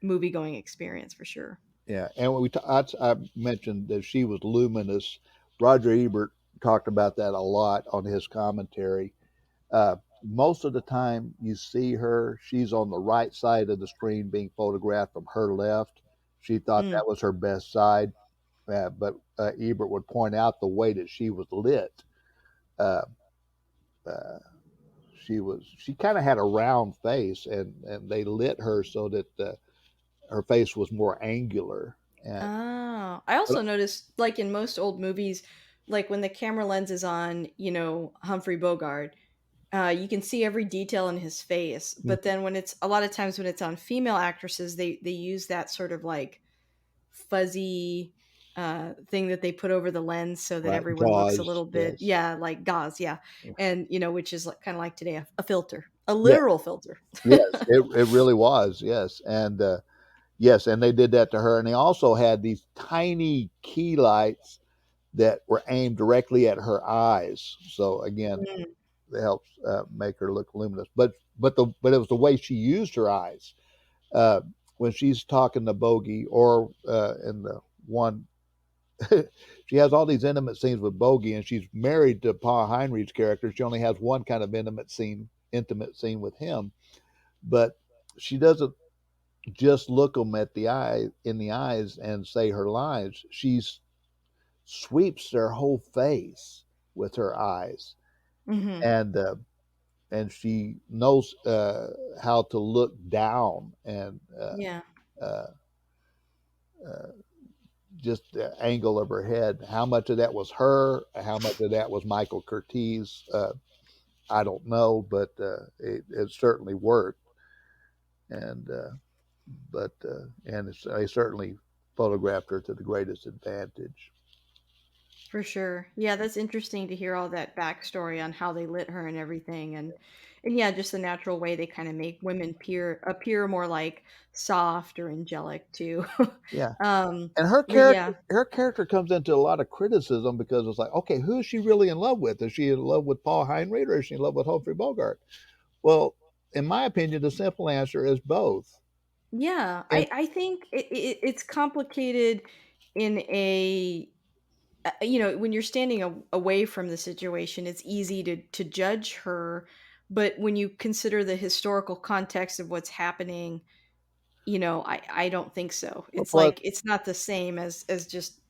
movie going experience for sure. Yeah, and when I mentioned that she was luminous. Roger Ebert talked about that a lot on his commentary. most of the time you see her, she's on the right side of the screen being photographed from her left. She thought Mm. that was her best side, but Ebert would point out the way that she was lit. Uh, uh, she kind of had a round face, and they lit her so that her face was more angular. And Oh, I but, also noticed, like in most old movies, like when the camera lens is on, Humphrey Bogart, you can see every detail in his face. But then when it's a lot of times when it's on female actresses, they use that sort of like fuzzy thing that they put over the lens so that right, everyone looks a gauze, little bit, yes, yeah, like gauze, yeah, and which is like, kind of like today a filter, a yeah, literal filter. yes, it really was, yes, and yes, and they did that to her, and they also had these tiny key lights that were aimed directly at her eyes. So again, Mm, it helps make her look luminous. But it was the way she used her eyes uh, when she's talking to Bogey, or in the one. She has all these intimate scenes with Bogey, and she's married to Paul Heinrich's character. She only has one kind of intimate scene with him, but she doesn't just look them at the eye in the eyes and say her lines. She sweeps their whole face with her eyes, mhm, and she knows how to look down and yeah, uh, uh, just the angle of her head. How much of that was her? How much of that was Michael Curtiz? I don't know, but it certainly worked. And they certainly photographed her to the greatest advantage. for sure. Yeah, that's interesting to hear all that backstory on how they lit her and everything, and yeah, just the natural way they kind of make women appear more like soft or angelic too. Yeah, um, and but yeah, her character comes into a lot of criticism because it's like, okay, who is she really in love with? Is she in love with Paul Heinrich, or is she in love with Humphrey Bogart? Well, in my opinion, the simple answer is both. yeah, And I think it's complicated in a when you're standing away from the situation, it's easy to judge her, but when you consider the historical context of what's happening, I don't think so. It's plus, like it's not the same as just,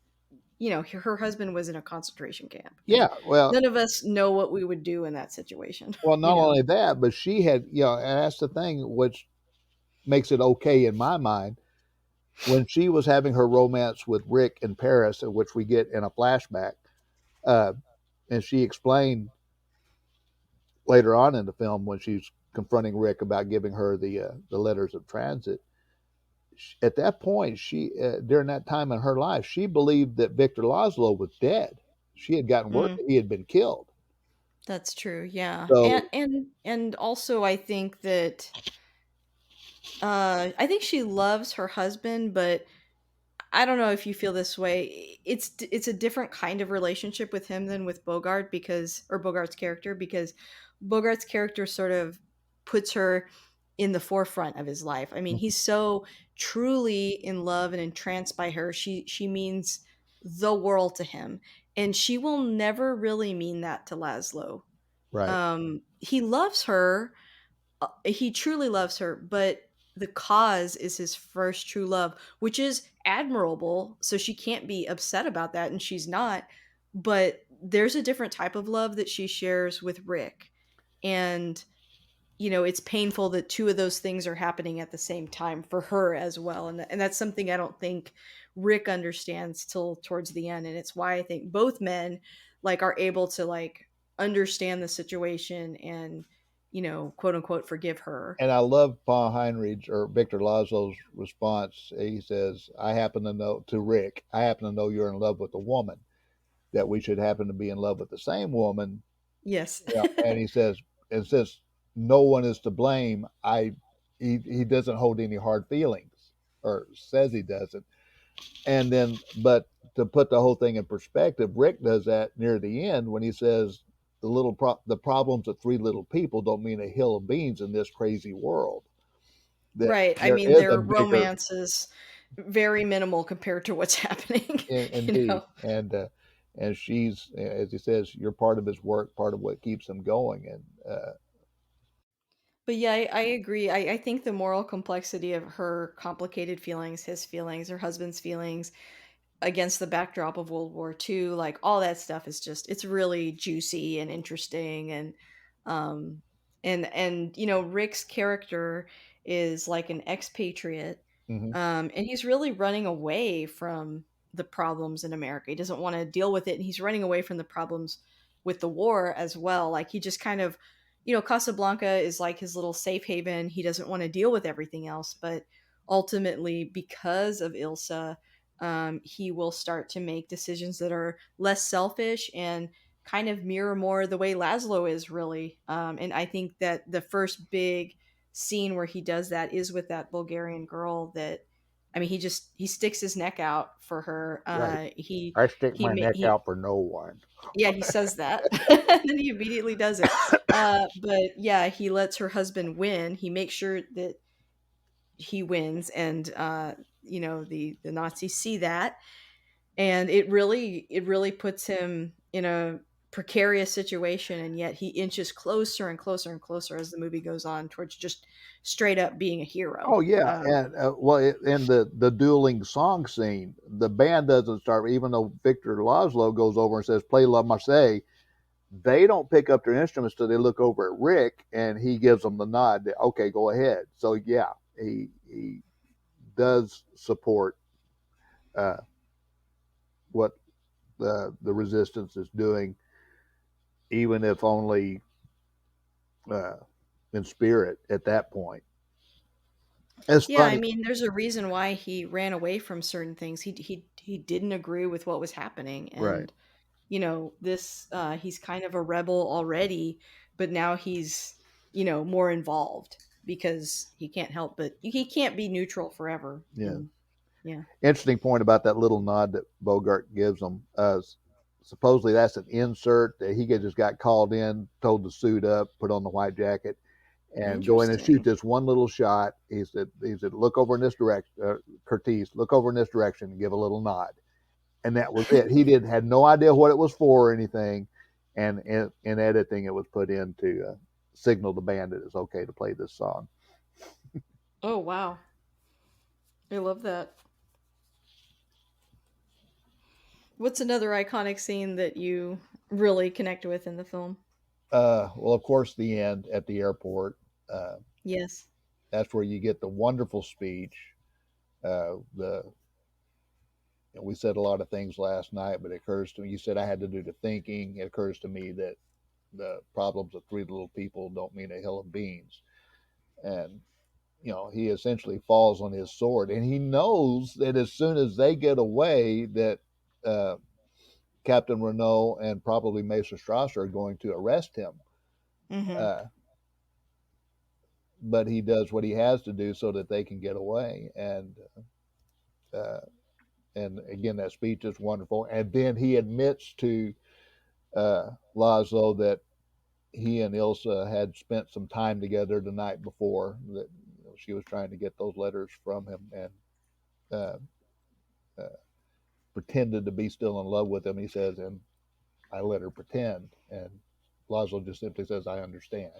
her husband was in a concentration camp, and yeah, well, none of us know what we would do in that situation, not only that, but she had, and that's the thing, which makes it okay in my mind. When she was having her romance with Rick in Paris, which we get in a flashback, uh, and she explained later on in the film when she's confronting Rick about giving her the letters of transit. At that point, she during that time in her life, she believed that Victor Laszlo was dead. She had gotten word Mm, that he had been killed. that's true, yeah, and So, also I think that I think she loves her husband, but I don't know if you feel this way. It's a different kind of relationship with him than with Bogart, because or Bogart's character, because Bogart's character sort of puts her in the forefront of his life. I mean, he's so truly in love and entranced by her. She means the world to him, and she will never really mean that to Laszlo. right, He loves her, he truly loves her, but the cause is his first true love, which is admirable. So she can't be upset about that, and she's not. But there's a different type of love that she shares with Rick. And, it's painful that two of those things are happening at the same time for her as well. And that's something I don't think Rick understands till towards the end. And it's why I think both men like are able to like understand the situation and, quote unquote forgive her. and I love Paul Heinrich or Victor Laszlo's response. He says, "I happen to know to Rick. I happen to know you're in love with a woman. That we should happen to be in love with the same woman." Yes. And he says, and since no one is to blame, he doesn't hold any hard feelings, or says he doesn't. And then, but to put the whole thing in perspective, Rick does that near the end when he says the problems of three little people don't mean a hill of beans in this crazy world. That Right. I there mean, is a their bigger, romance is very minimal compared to what's happening, you indeed, know? and she's, as he says, you're part of his work, part of what keeps him going, and But yeah, I agree. I think the moral complexity of her complicated feelings, his feelings, her husband's feelings, against the backdrop of World War II, like all that stuff is just it's really juicy and interesting um and Rick's character is like an expatriate Hmm. and he's really running away from the problems in America. He doesn't want to deal with it and he's running away from the problems with the war as well. Like he just kind of Casablanca is like his little safe haven. He doesn't want to deal with everything else, but ultimately because of Ilsa he will start to make decisions that are less selfish and kind of mirror more the way Laszlo is really. And I think that the first big scene where he does that is with that Bulgarian girl that I mean he sticks his neck out for her. Right. I stick my neck He out for no one. yeah, he says that. And then he immediately does it. But yeah, he lets her husband win. He makes sure that he wins and the Nazis see that and it really puts him in a precarious situation and yet he inches closer and closer and closer as the movie goes on towards just straight up being a hero. Oh yeah, and in the dueling song scene, the band doesn't start. Even though Victor Laszlo goes over and says "Play La Marseillaise," they don't pick up their instruments till they look over at Rick, and he gives them the nod. That, okay, go ahead. So yeah, he does support uh, what the resistance is doing, even if only uh, in spirit at that point. It's Yeah, I funny, mean there's a reason why he ran away from certain things. He didn't agree with what was happening right? and this he's kind of a rebel already, but now he's more involved because he can't help but he can't be neutral forever Yeah. and yeah. Interesting point about that little nod that Bogart gives them. Supposedly that's an insert that he just got called in, told to suit up, put on the white jacket, and go in and shoot Interesting. this one little shot. He said, look over in this direction, Curtis, look over in this direction, and give a little nod, and that was it. He did had no idea what it was for or anything, and in editing it was put in to signal the band that it's okay to play this song. Oh, wow. I love that. What's another iconic scene that you really connect with in the film? Well, of course, the end at the airport. Uh, Yes. that's where you get the wonderful speech. The We said a lot of things last night, but it occurs to me. You said I had to do the thinking. It occurs to me that the problems of three little people don't mean a hill of beans, and he essentially falls on his sword, and he knows that as soon as they get away, that uh, Captain Renault and probably Mason Strasser are going to arrest him. Mhm. Uh, but he does what he has to do so that they can get away, uh, and again, that speech is wonderful. And then he admits to Laszlo that he and Ilsa had spent some time together the night before. That she was trying to get those letters from him, and uh, uh, pretended to be still in love with him. He says, and I let her pretend. And Laszlo just simply says, I understand.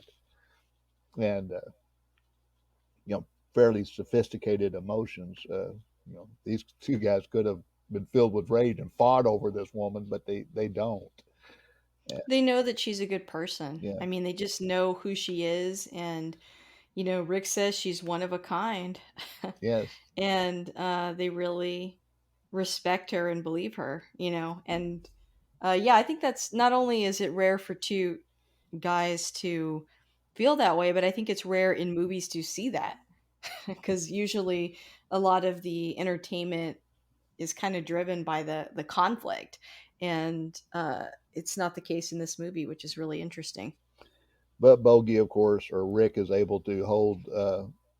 And fairly sophisticated emotions. These two guys could have been filled with rage and fought over this woman, but they don't. Uh, They know that she's a good person. yeah. I mean, they just know who she is and Rick says she's one of a kind. Yes. And they really respect her and believe her, and yeah, I think that's not only is it rare for two guys to feel that way, but I think it's rare in movies to see that because usually a lot of the entertainment is kind of driven by the conflict, and it's not the case in this movie, which is really interesting. But Bogey, of course, or Rick, is able to hold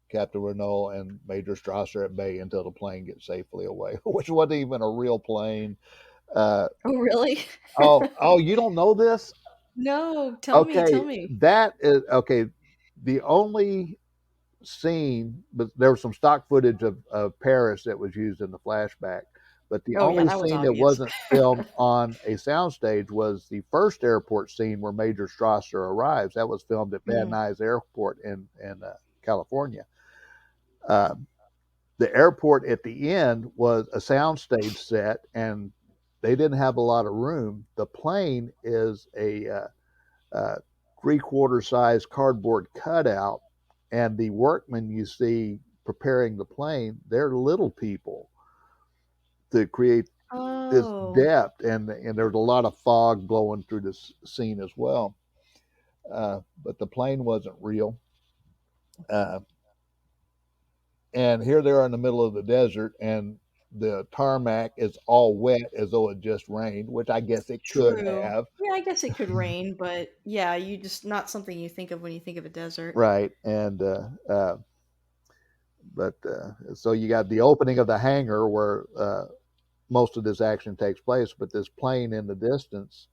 Captain Renault and Major Strasser at bay until the plane gets safely away, which wasn't even a real plane. Uh, Oh, really? oh, you don't know this? No, tell me, Okay, tell me. that is okay. The only scene, but there was some stock footage of Paris that was used in the flashback. But the Oh, yeah, only that was scene that obvious. wasn't filmed on a soundstage was the first airport scene where Major Strasser arrives. That was filmed at Van Mm. Nuys Airport in California. Uh, the airport at the end was a soundstage set, and they didn't have a lot of room. The plane is a three-quarter size cardboard cutout, and the workmen you see preparing the plane, they're little people to create this Oh. depth, and there's a lot of fog blowing through this scene as well. But the plane wasn't real. Uh, and here they are in the middle of the desert, and the tarmac is all wet as though it just rained, which I guess it could True. have. Yeah, I guess it could rain, but yeah, you just not something you think of when you think of a desert. Right. But so you got the opening of the hangar where most of this action takes place, but this plane in the distance,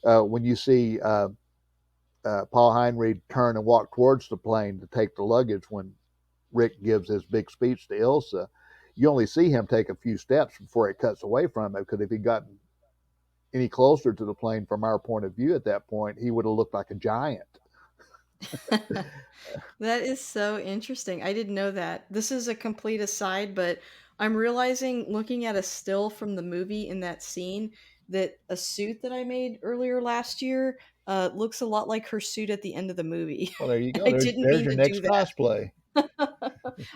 when you see Paul Heinrich turn and walk towards the plane to take the luggage when Rick gives his big speech to Ilsa, you only see him take a few steps before it cuts away from him. Because if he'd gotten any closer to the plane from our point of view at that point, he would have looked like a giant. That is so interesting. I didn't know that. This is a complete aside, but I'm realizing looking at a still from the movie in that scene that a suit that I made earlier last year looks a lot like her suit at the end of the movie. Well, there you go. I There's didn't there's mean your to do next that. cosplay.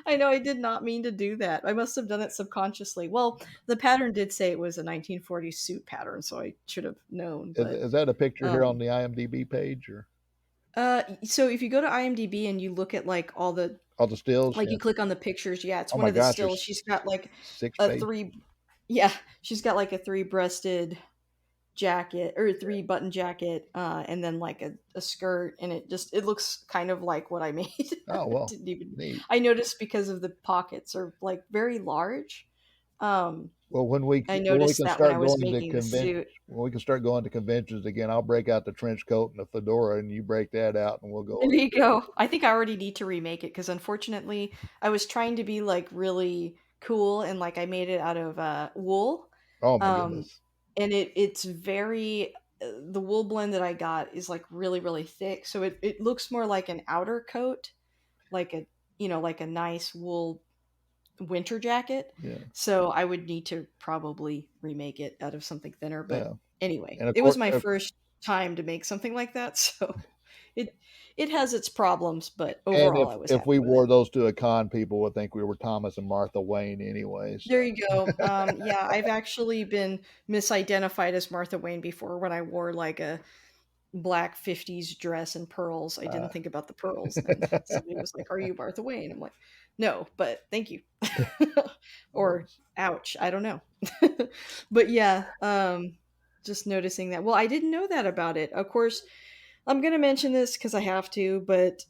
I know I did not mean to do that. I must have done it subconsciously. Well, the pattern did say it was a 1940s suit pattern, so I should have known, but Is that a picture here on um the IMDb page or so if you go to IMDb and you look at like all the all the stills? like Yeah. you click on the pictures, yeah, it's Oh one my of the gosh, stills. there's She's got like six a pages. three yeah, she's got like a three-breasted jacket or three-button jacket and then like a skirt and it looks kind of like what I made. Oh well, Didn't even neat. I noticed because of the pockets are like very large. Um Well, I when we noticed can that when I start was going to making the conventions, suit. when we can start going to conventions again, I'll break out the trench coat and the fedora, and you break that out, and we'll go. There you go. I think I already need to remake it because unfortunately I was trying to be like really cool and like I made it out of wool. Oh my Um goodness. and it's very the wool blend that I got is like really really thick, so it looks more like an outer coat, like a like a nice wool winter jacket. Yeah, So I would need to probably remake it out of something thinner, but yeah. anyway, And of it was course, my first time to make something like that, so it it has its problems, but and overall I was if happy we with it. wore those to a con, people would think we were Thomas and Martha Wayne anyway. There So you go. Yeah, I've actually been misidentified as Martha Wayne before when I wore like a black 50s dress and pearls. I didn't uh, think about the pearls, and somebody was like, "Are you Martha Wayne?" I'm like, "No, but thank you." Or ouch, I don't know. But yeah, just noticing that. Well, I didn't know that about it. Of course, I'm gonna mention this because I have to, but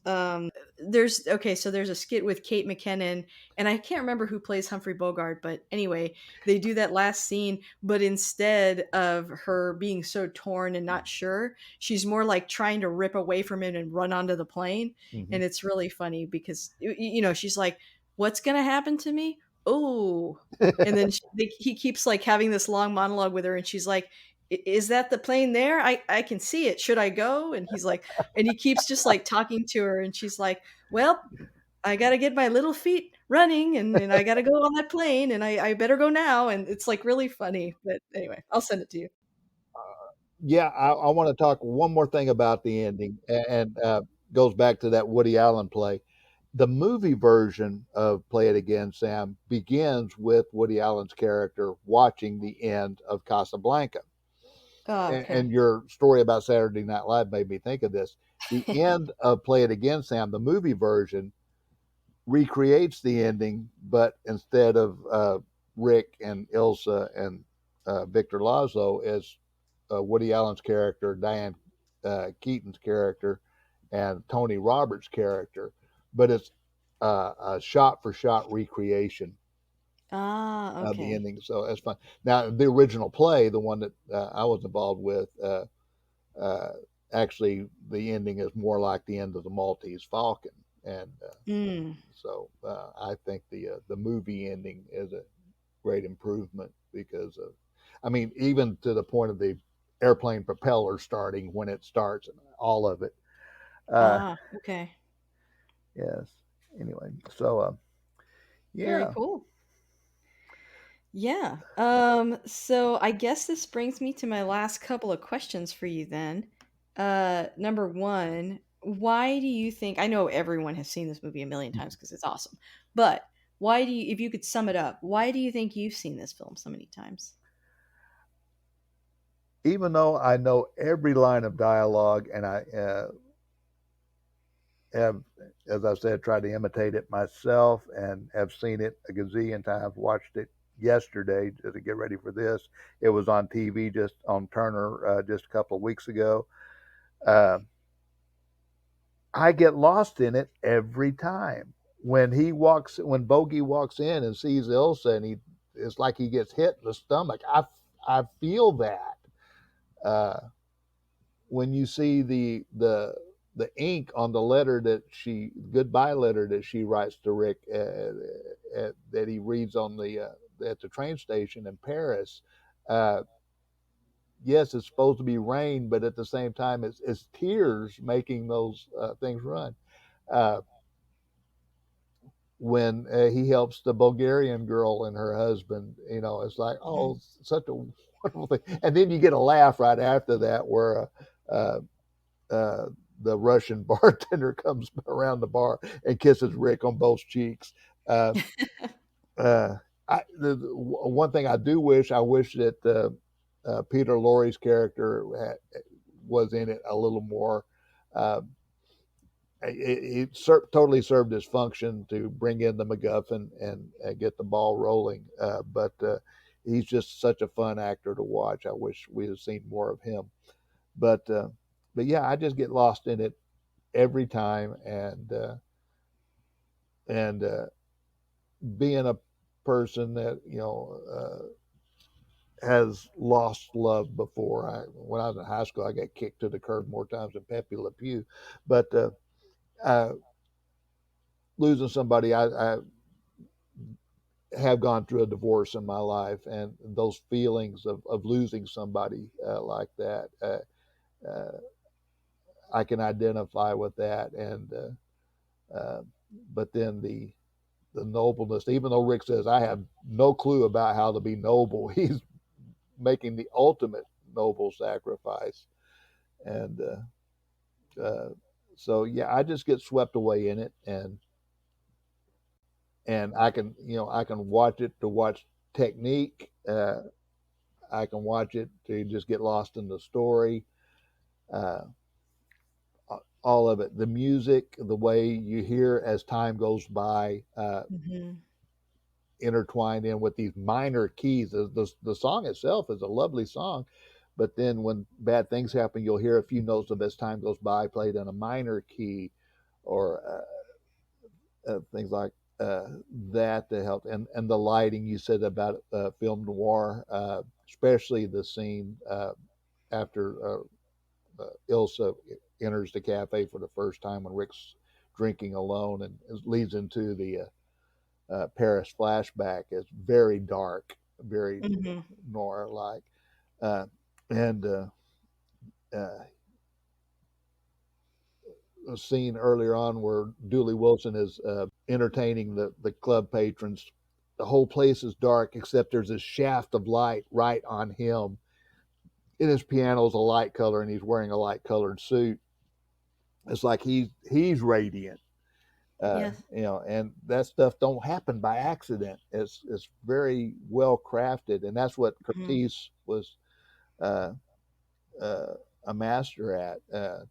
there's okay, so there's a skit with Kate McKinnon, and I can't remember who plays Humphrey Bogart, but anyway, they do that last scene, but instead of her being so torn and not sure, she's more like trying to rip away from him and run onto the plane, mhm. and it's really funny because she's like, "What's gonna happen to me? Oh," and then he keeps like having this long monologue with her, and she's like, Is that the plane there? I can see it. Should I go?" And he's like, and he keeps just like talking to her, and she's like, "Well, I got to get my little feet running, and I got to go on that plane, and I better go now." And it's like really funny. But anyway, I'll send it to you. Yeah, I want to talk one more thing about the ending, and goes back to that Woody Allen play. The movie version of Play It Again, Sam, begins with Woody Allen's character watching the end of Casablanca. Oh, And okay. your story about Saturday Night Live made me think of this. The end of Play It Again, Sam, the movie version, recreates the ending, but instead of Rick and Ilsa and Victor Lazo, as Woody Allen's character, Diane Keaton's character, and Tony Roberts' character, but it's a shot for shot recreation Ah, of the okay. ending. So that's fun. Now, the original play, the one that I was involved with, uh, actually, the ending is more like the end of the Maltese Falcon, and Mm. so I think the movie ending is great improvement because of, I mean, even to the point of the airplane propeller starting when it starts, and all of it. Uh, Ah, okay. yes. Anyway, so Very yeah. cool. Yeah. So I guess this brings me to my last couple of questions for you then. Number 1, why do you think I know everyone has seen this movie a million times because it's awesome. But why do you if you could sum it up, why do you think you've seen this film so many times? Even though I know every line of dialogue and I have, as I said, tried to imitate it myself and have seen it a gazillion times. Watched it yesterday to get ready for this. It was on TV just on Turner just a couple of weeks ago. Uh, I get lost in it every time. When Bogey walks in and sees Ilsa, and it's like he gets hit in the stomach. I feel that. Uh, when you see the ink on the letter that she goodbye letter that she writes to Rick that he reads on the at the train station in Paris. Uh, yes, it's supposed to be rain, but at the same time, it's tears making those things run. Uh, when he helps the Bulgarian girl and her husband, it's like, Mhm. oh, such a wonderful thing. And then you get a laugh right after that where uh, uh, the Russian bartender comes around the bar and kisses Rick on both cheeks. Uh, uh, the one thing I wish that Peter Lorre's character was in it a little more. Uh, totally served his function to bring in the MacGuffin and get the ball rolling. But he's just such a fun actor to watch. I wish we had seen more of him. But uh, but yeah, I just get lost in it every time, and being a person that has lost love before. When I was in high school, I got kicked to the curb more times than Pepe Le Pew. But uh, losing somebody, I have gone through a divorce in my life, and those feelings of losing somebody like that, uh, I can identify with that. Uh, but then the nobleness, even though Rick says I have no clue about how to be noble, he's making the ultimate noble sacrifice. And so yeah, I just get swept away in it, and I can watch it to watch technique. I can watch it to just get lost in the story. Uh, all of it, the music, the way you hear as time goes by, Mhm. intertwined in with these minor keys. The song itself is a lovely song, but then when bad things happen, you'll hear a few notes of as time goes by played in a minor key, or things like that to help. And the lighting you said about film noir, especially the scene after Ilsa enters the cafe for the first time when Rick's drinking alone, and it leads into the Paris flashback. Is very dark, very Mhm. noir like. Uh, and uh, a scene earlier on where Dooley Wilson is entertaining the club patrons. The whole place is dark except there's a shaft of light right on him. And his piano's a light color, and he's wearing a light colored suit. It's like he's radiant, Yes. and that stuff don't happen by accident. It's very well crafted, and that's what Mhm. Curtis was uh, uh, a master at,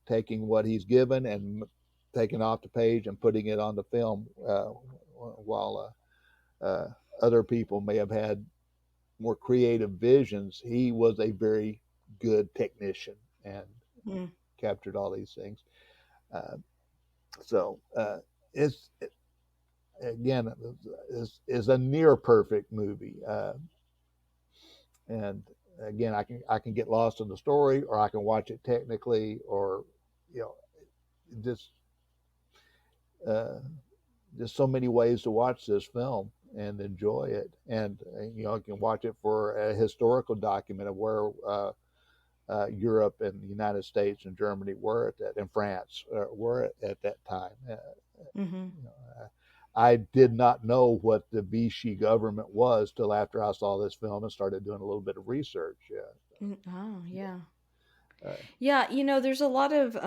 taking what he's given and taking off the page and putting it on the film, while other people may have had more creative visions. He was a very good technician and Mhm. captured all these things. Uh, so it's again is a near perfect movie, and again, I can get lost in the story, or I can watch it technically, or you know, just uh, just so many ways to watch this film. and enjoy it. And you can watch it for a historical document of where Europe and the United States and Germany were at that, and France were at that time. Mhm. You know, I did not know what the Vichy government was till after I saw this film and started doing a little bit of research. Yeah. Oh, yeah. Uh, Yeah, there's a lot of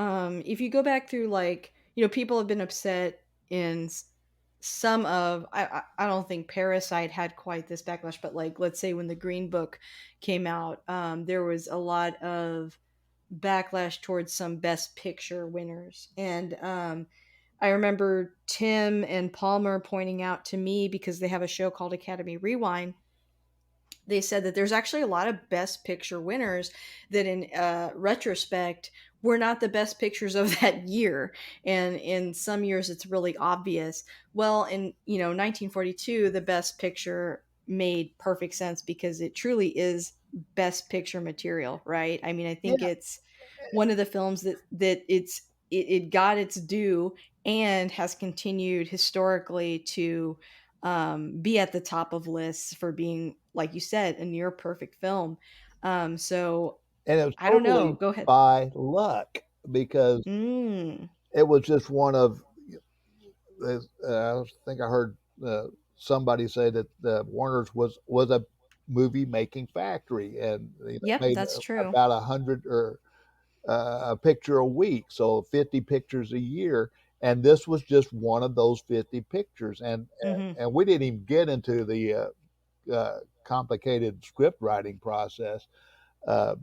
if you go back through like, people have been upset in some of I don't think Parasite had quite this backlash, but like let's say when the Green Book came out, there was a lot of backlash towards some best picture winners. And I remember Tim and Palmer pointing out to me because they have a show called Academy Rewind. They said that there's actually a lot of best picture winners that in retrospect were not the best pictures of that year, and in some years it's really obvious. Well, in 1942 the best picture made perfect sense because it truly is best picture material, right? I mean, I think yeah, it's one of the films that it got its due and has continued historically to be at the top of lists for being, like you said, a near perfect film. So and it was I don't know. totally Go ahead. by luck because Mm, it was just one of. I think I heard somebody say that Warner's was a movie making factory, and yep, made that's true. about 100 or a picture a week, so 50 pictures a year. And this was just one of those 50 pictures, Hmm. and we didn't even get into the complicated script writing process. Uh,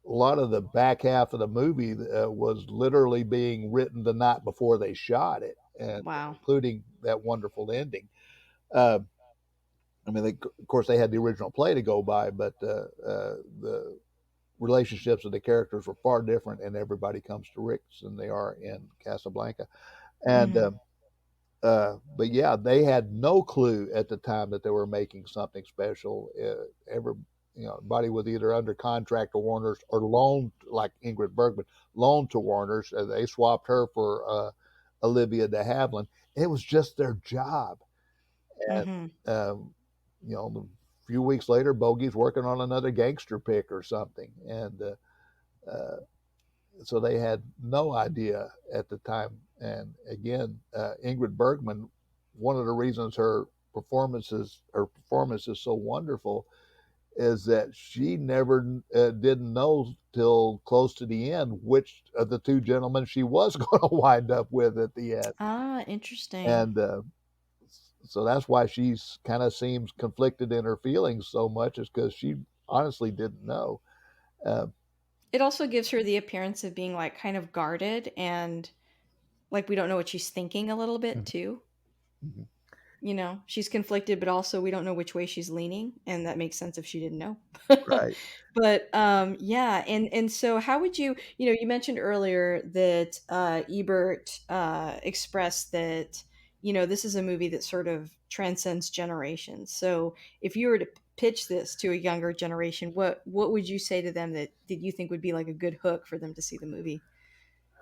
a lot of the back half of the movie was literally being written the night before they shot it, and Wow. including that wonderful ending. Uh, I mean, of course, they had the original play to go by, but the relationships of the characters were far different in Everybody Comes to Rick's than they are in Casablanca. And Hmm. but yeah, they had no clue at the time that they were making something special. Everybody was either under contract to Warner's or loaned, like Ingrid Bergman, loaned to Warner's. They swapped her for Olivia de Havilland. It was just their job. And Hmm. a few weeks later, Bogey's working on another gangster pick or something, and uh, so they had no idea at the time. And again, Ingrid Bergman, one of the reasons her performance is so wonderful is that she never didn't know till close to the end which of the two gentlemen she was going to wind up with at the end. Ah, interesting. And so that's why she's kind of seems conflicted in her feelings so much, is because she honestly didn't know. Uh, It also gives her the appearance of being like kind of guarded and like we don't know what she's thinking a little bit mhm, too. mhm. She's conflicted, but also we don't know which way she's leaning, and that makes sense if she didn't know. Right. But, yeah, and so how would you mentioned earlier that, Ebert, expressed that, this is a movie that sort of transcends generations. So, if you were to pitch this to a younger generation, what would you say to them that you think would be, like, a good hook for them to see the movie?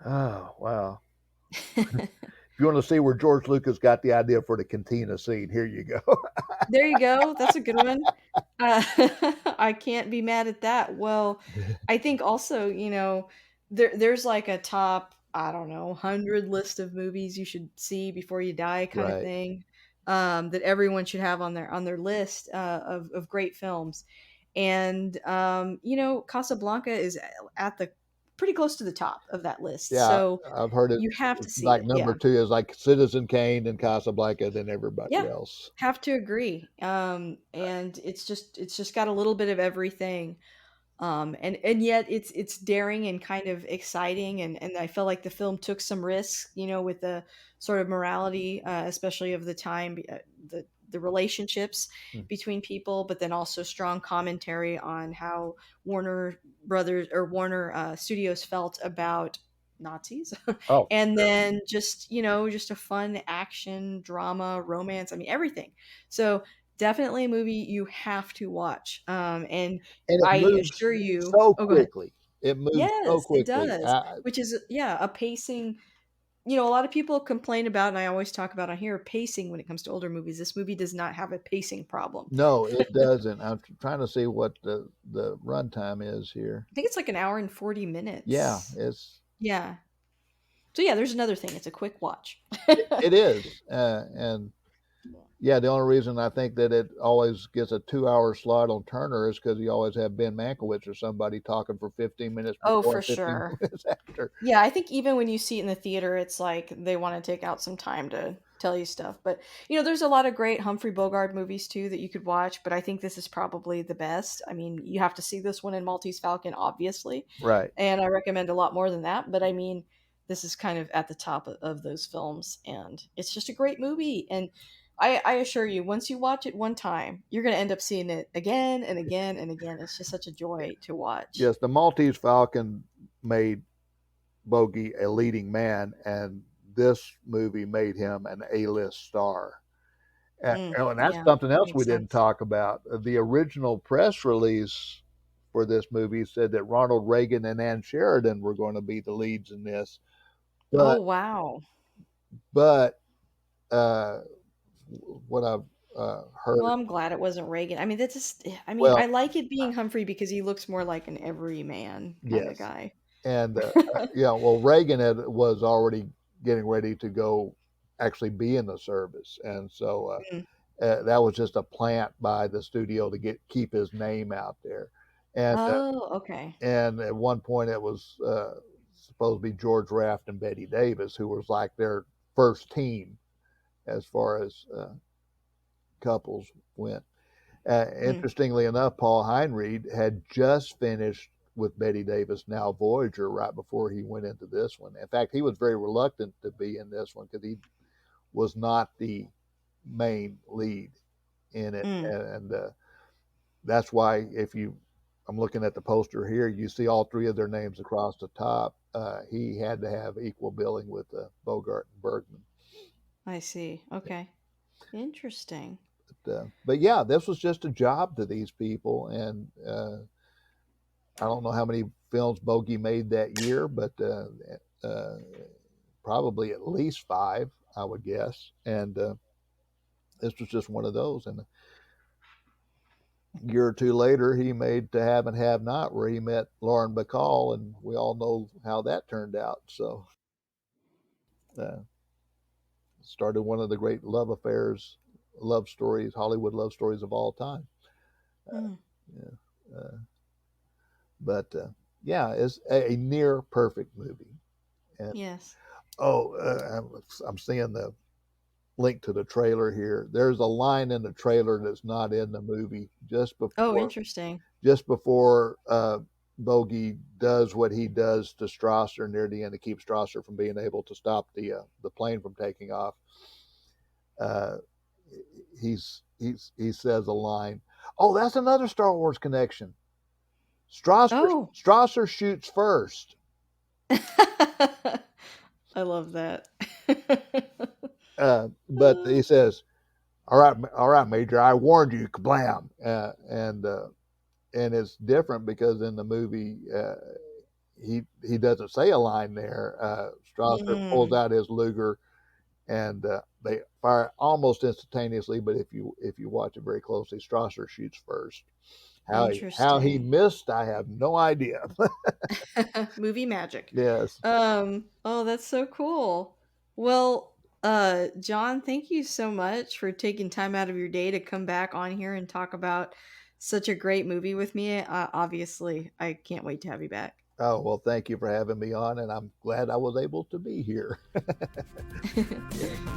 Oh, wow. If you want to see where George Lucas got the idea for the cantina scene, here you go. There you go, that's a good one. Uh, I can't be mad at that. Well, I think also, there's like a top, I don't know, 100 list of movies you should see before you die kind of Right. thing, that everyone should have on their list, of great films. And, Casablanca is at the pretty close to the top of that list. Yeah, So I've heard you have to see like it. Yeah. number two is like Citizen Kane and Casablanca, then everybody Yeah. else. Have to agree. And it's just got a little bit of everything. And yet it's daring and kind of exciting, and I felt like the film took some risks, with the sort of morality, especially of the time, the relationships Mm. between people, but then also strong commentary on how Warner Brothers or Warner Studios felt about Nazis. Oh, And then just a fun action drama romance, I mean everything. So definitely a movie you have to watch, and and it I moves assure you. so Oh, go ahead. quickly. It moves so Yes, it quickly. does, which is, yeah, a pacing, A lot of people complain about, and I always talk about on here, pacing when it comes to older movies. This movie does not have a pacing problem. No, it doesn't. I'm trying to see what the runtime is here. I think it's like an hour and 40 Yeah, minutes. it's Yeah. So yeah, there's another thing. It's a quick watch. it is, and yeah, the only reason I think that it always gets a 2 hour slot on Turner is because you always have Ben Mankiewicz or somebody talking for 15 minutes Oh, before for and 15 sure. minutes after. Yeah, I think even when you see it in the theater, it's like they wanna take out some time to tell you stuff, but, there's a lot of great Humphrey Bogart movies too that you could watch, but I think this is probably the best. I mean, you have to see this one in Maltese Falcon, obviously, Right. and I recommend a lot more than that, but I mean, this is kind of at the top of those films, and it's just a great movie, and I assure you, once you watch it one time, you're gonna end up seeing it again and again and again. It's just such a joy to watch. Yes, the Maltese Falcon made Bogey a leading man, and this movie made him an A-list star. And that's Yeah, something else we makes didn't sense. talk about. The original press release for this movie said that Ronald Reagan and Ann Sheridan were going to be the leads in this, Oh, but wow. but uh, what I've Well, heard, I'm glad it wasn't Reagan. I mean, that's just I mean, well, I like it being Humphrey because he looks more like an everyman kinda yes, guy. and yeah, well, Reagan was already getting ready to go actually be in the service, and so Mm. that was just a plant by the studio to keep his name out there, and Oh, okay. at one point it was supposed to be George Raft and Betty Davis, who was like their first team as far as couples went. Mm, Interestingly enough, Paul Heinried had just finished with Betty Davis, now Voyager, right before he went into this one. In fact, he was very reluctant to be in this one because he was not the main lead in it, mm. and that's why if you, I'm looking at the poster here, you see all three of their names across the top. He had to have equal billing with Bogart and Bergman. I see. Okay. Interesting. But yeah, this was just a job to these people, and I don't know how many films Bogey made that year, but uh, probably at least five, I would guess. And this was just one of those. And a year or two later, he made To Have and Have Not, where he met Lauren Bacall, and we all know how that turned out. So, uh, started one of the great love affairs, love stories, Hollywood love stories of all time. Mm. Yeah. But yeah, it's a near perfect movie. And Yes. oh, I'm seeing the link to the trailer here. There's a line in the trailer that's not in the movie Oh, interesting. just before Bogey does what he does to Strasser near the end to keep Strasser from being able to stop the plane from taking off. Uh, he says a line. Oh, that's another Star Wars connection. Oh. Strasser shoots first. I love that. But he says, all right, Major, I warned you, kablam. And it's different because in the movie, he doesn't say a line there. Strasser pulls Mm, out his Luger, and they fire almost instantaneously. But if you watch it very closely, Strasser shoots first. How he interesting. missed, I have no idea. Movie magic. Yes. Oh, that's so cool. Well, John, thank you so much for taking time out of your day to come back on here and talk about such a great movie with me. Obviously, I can't wait to have you back. Oh well, thank you for having me on, and I'm glad I was able to be here. Yeah.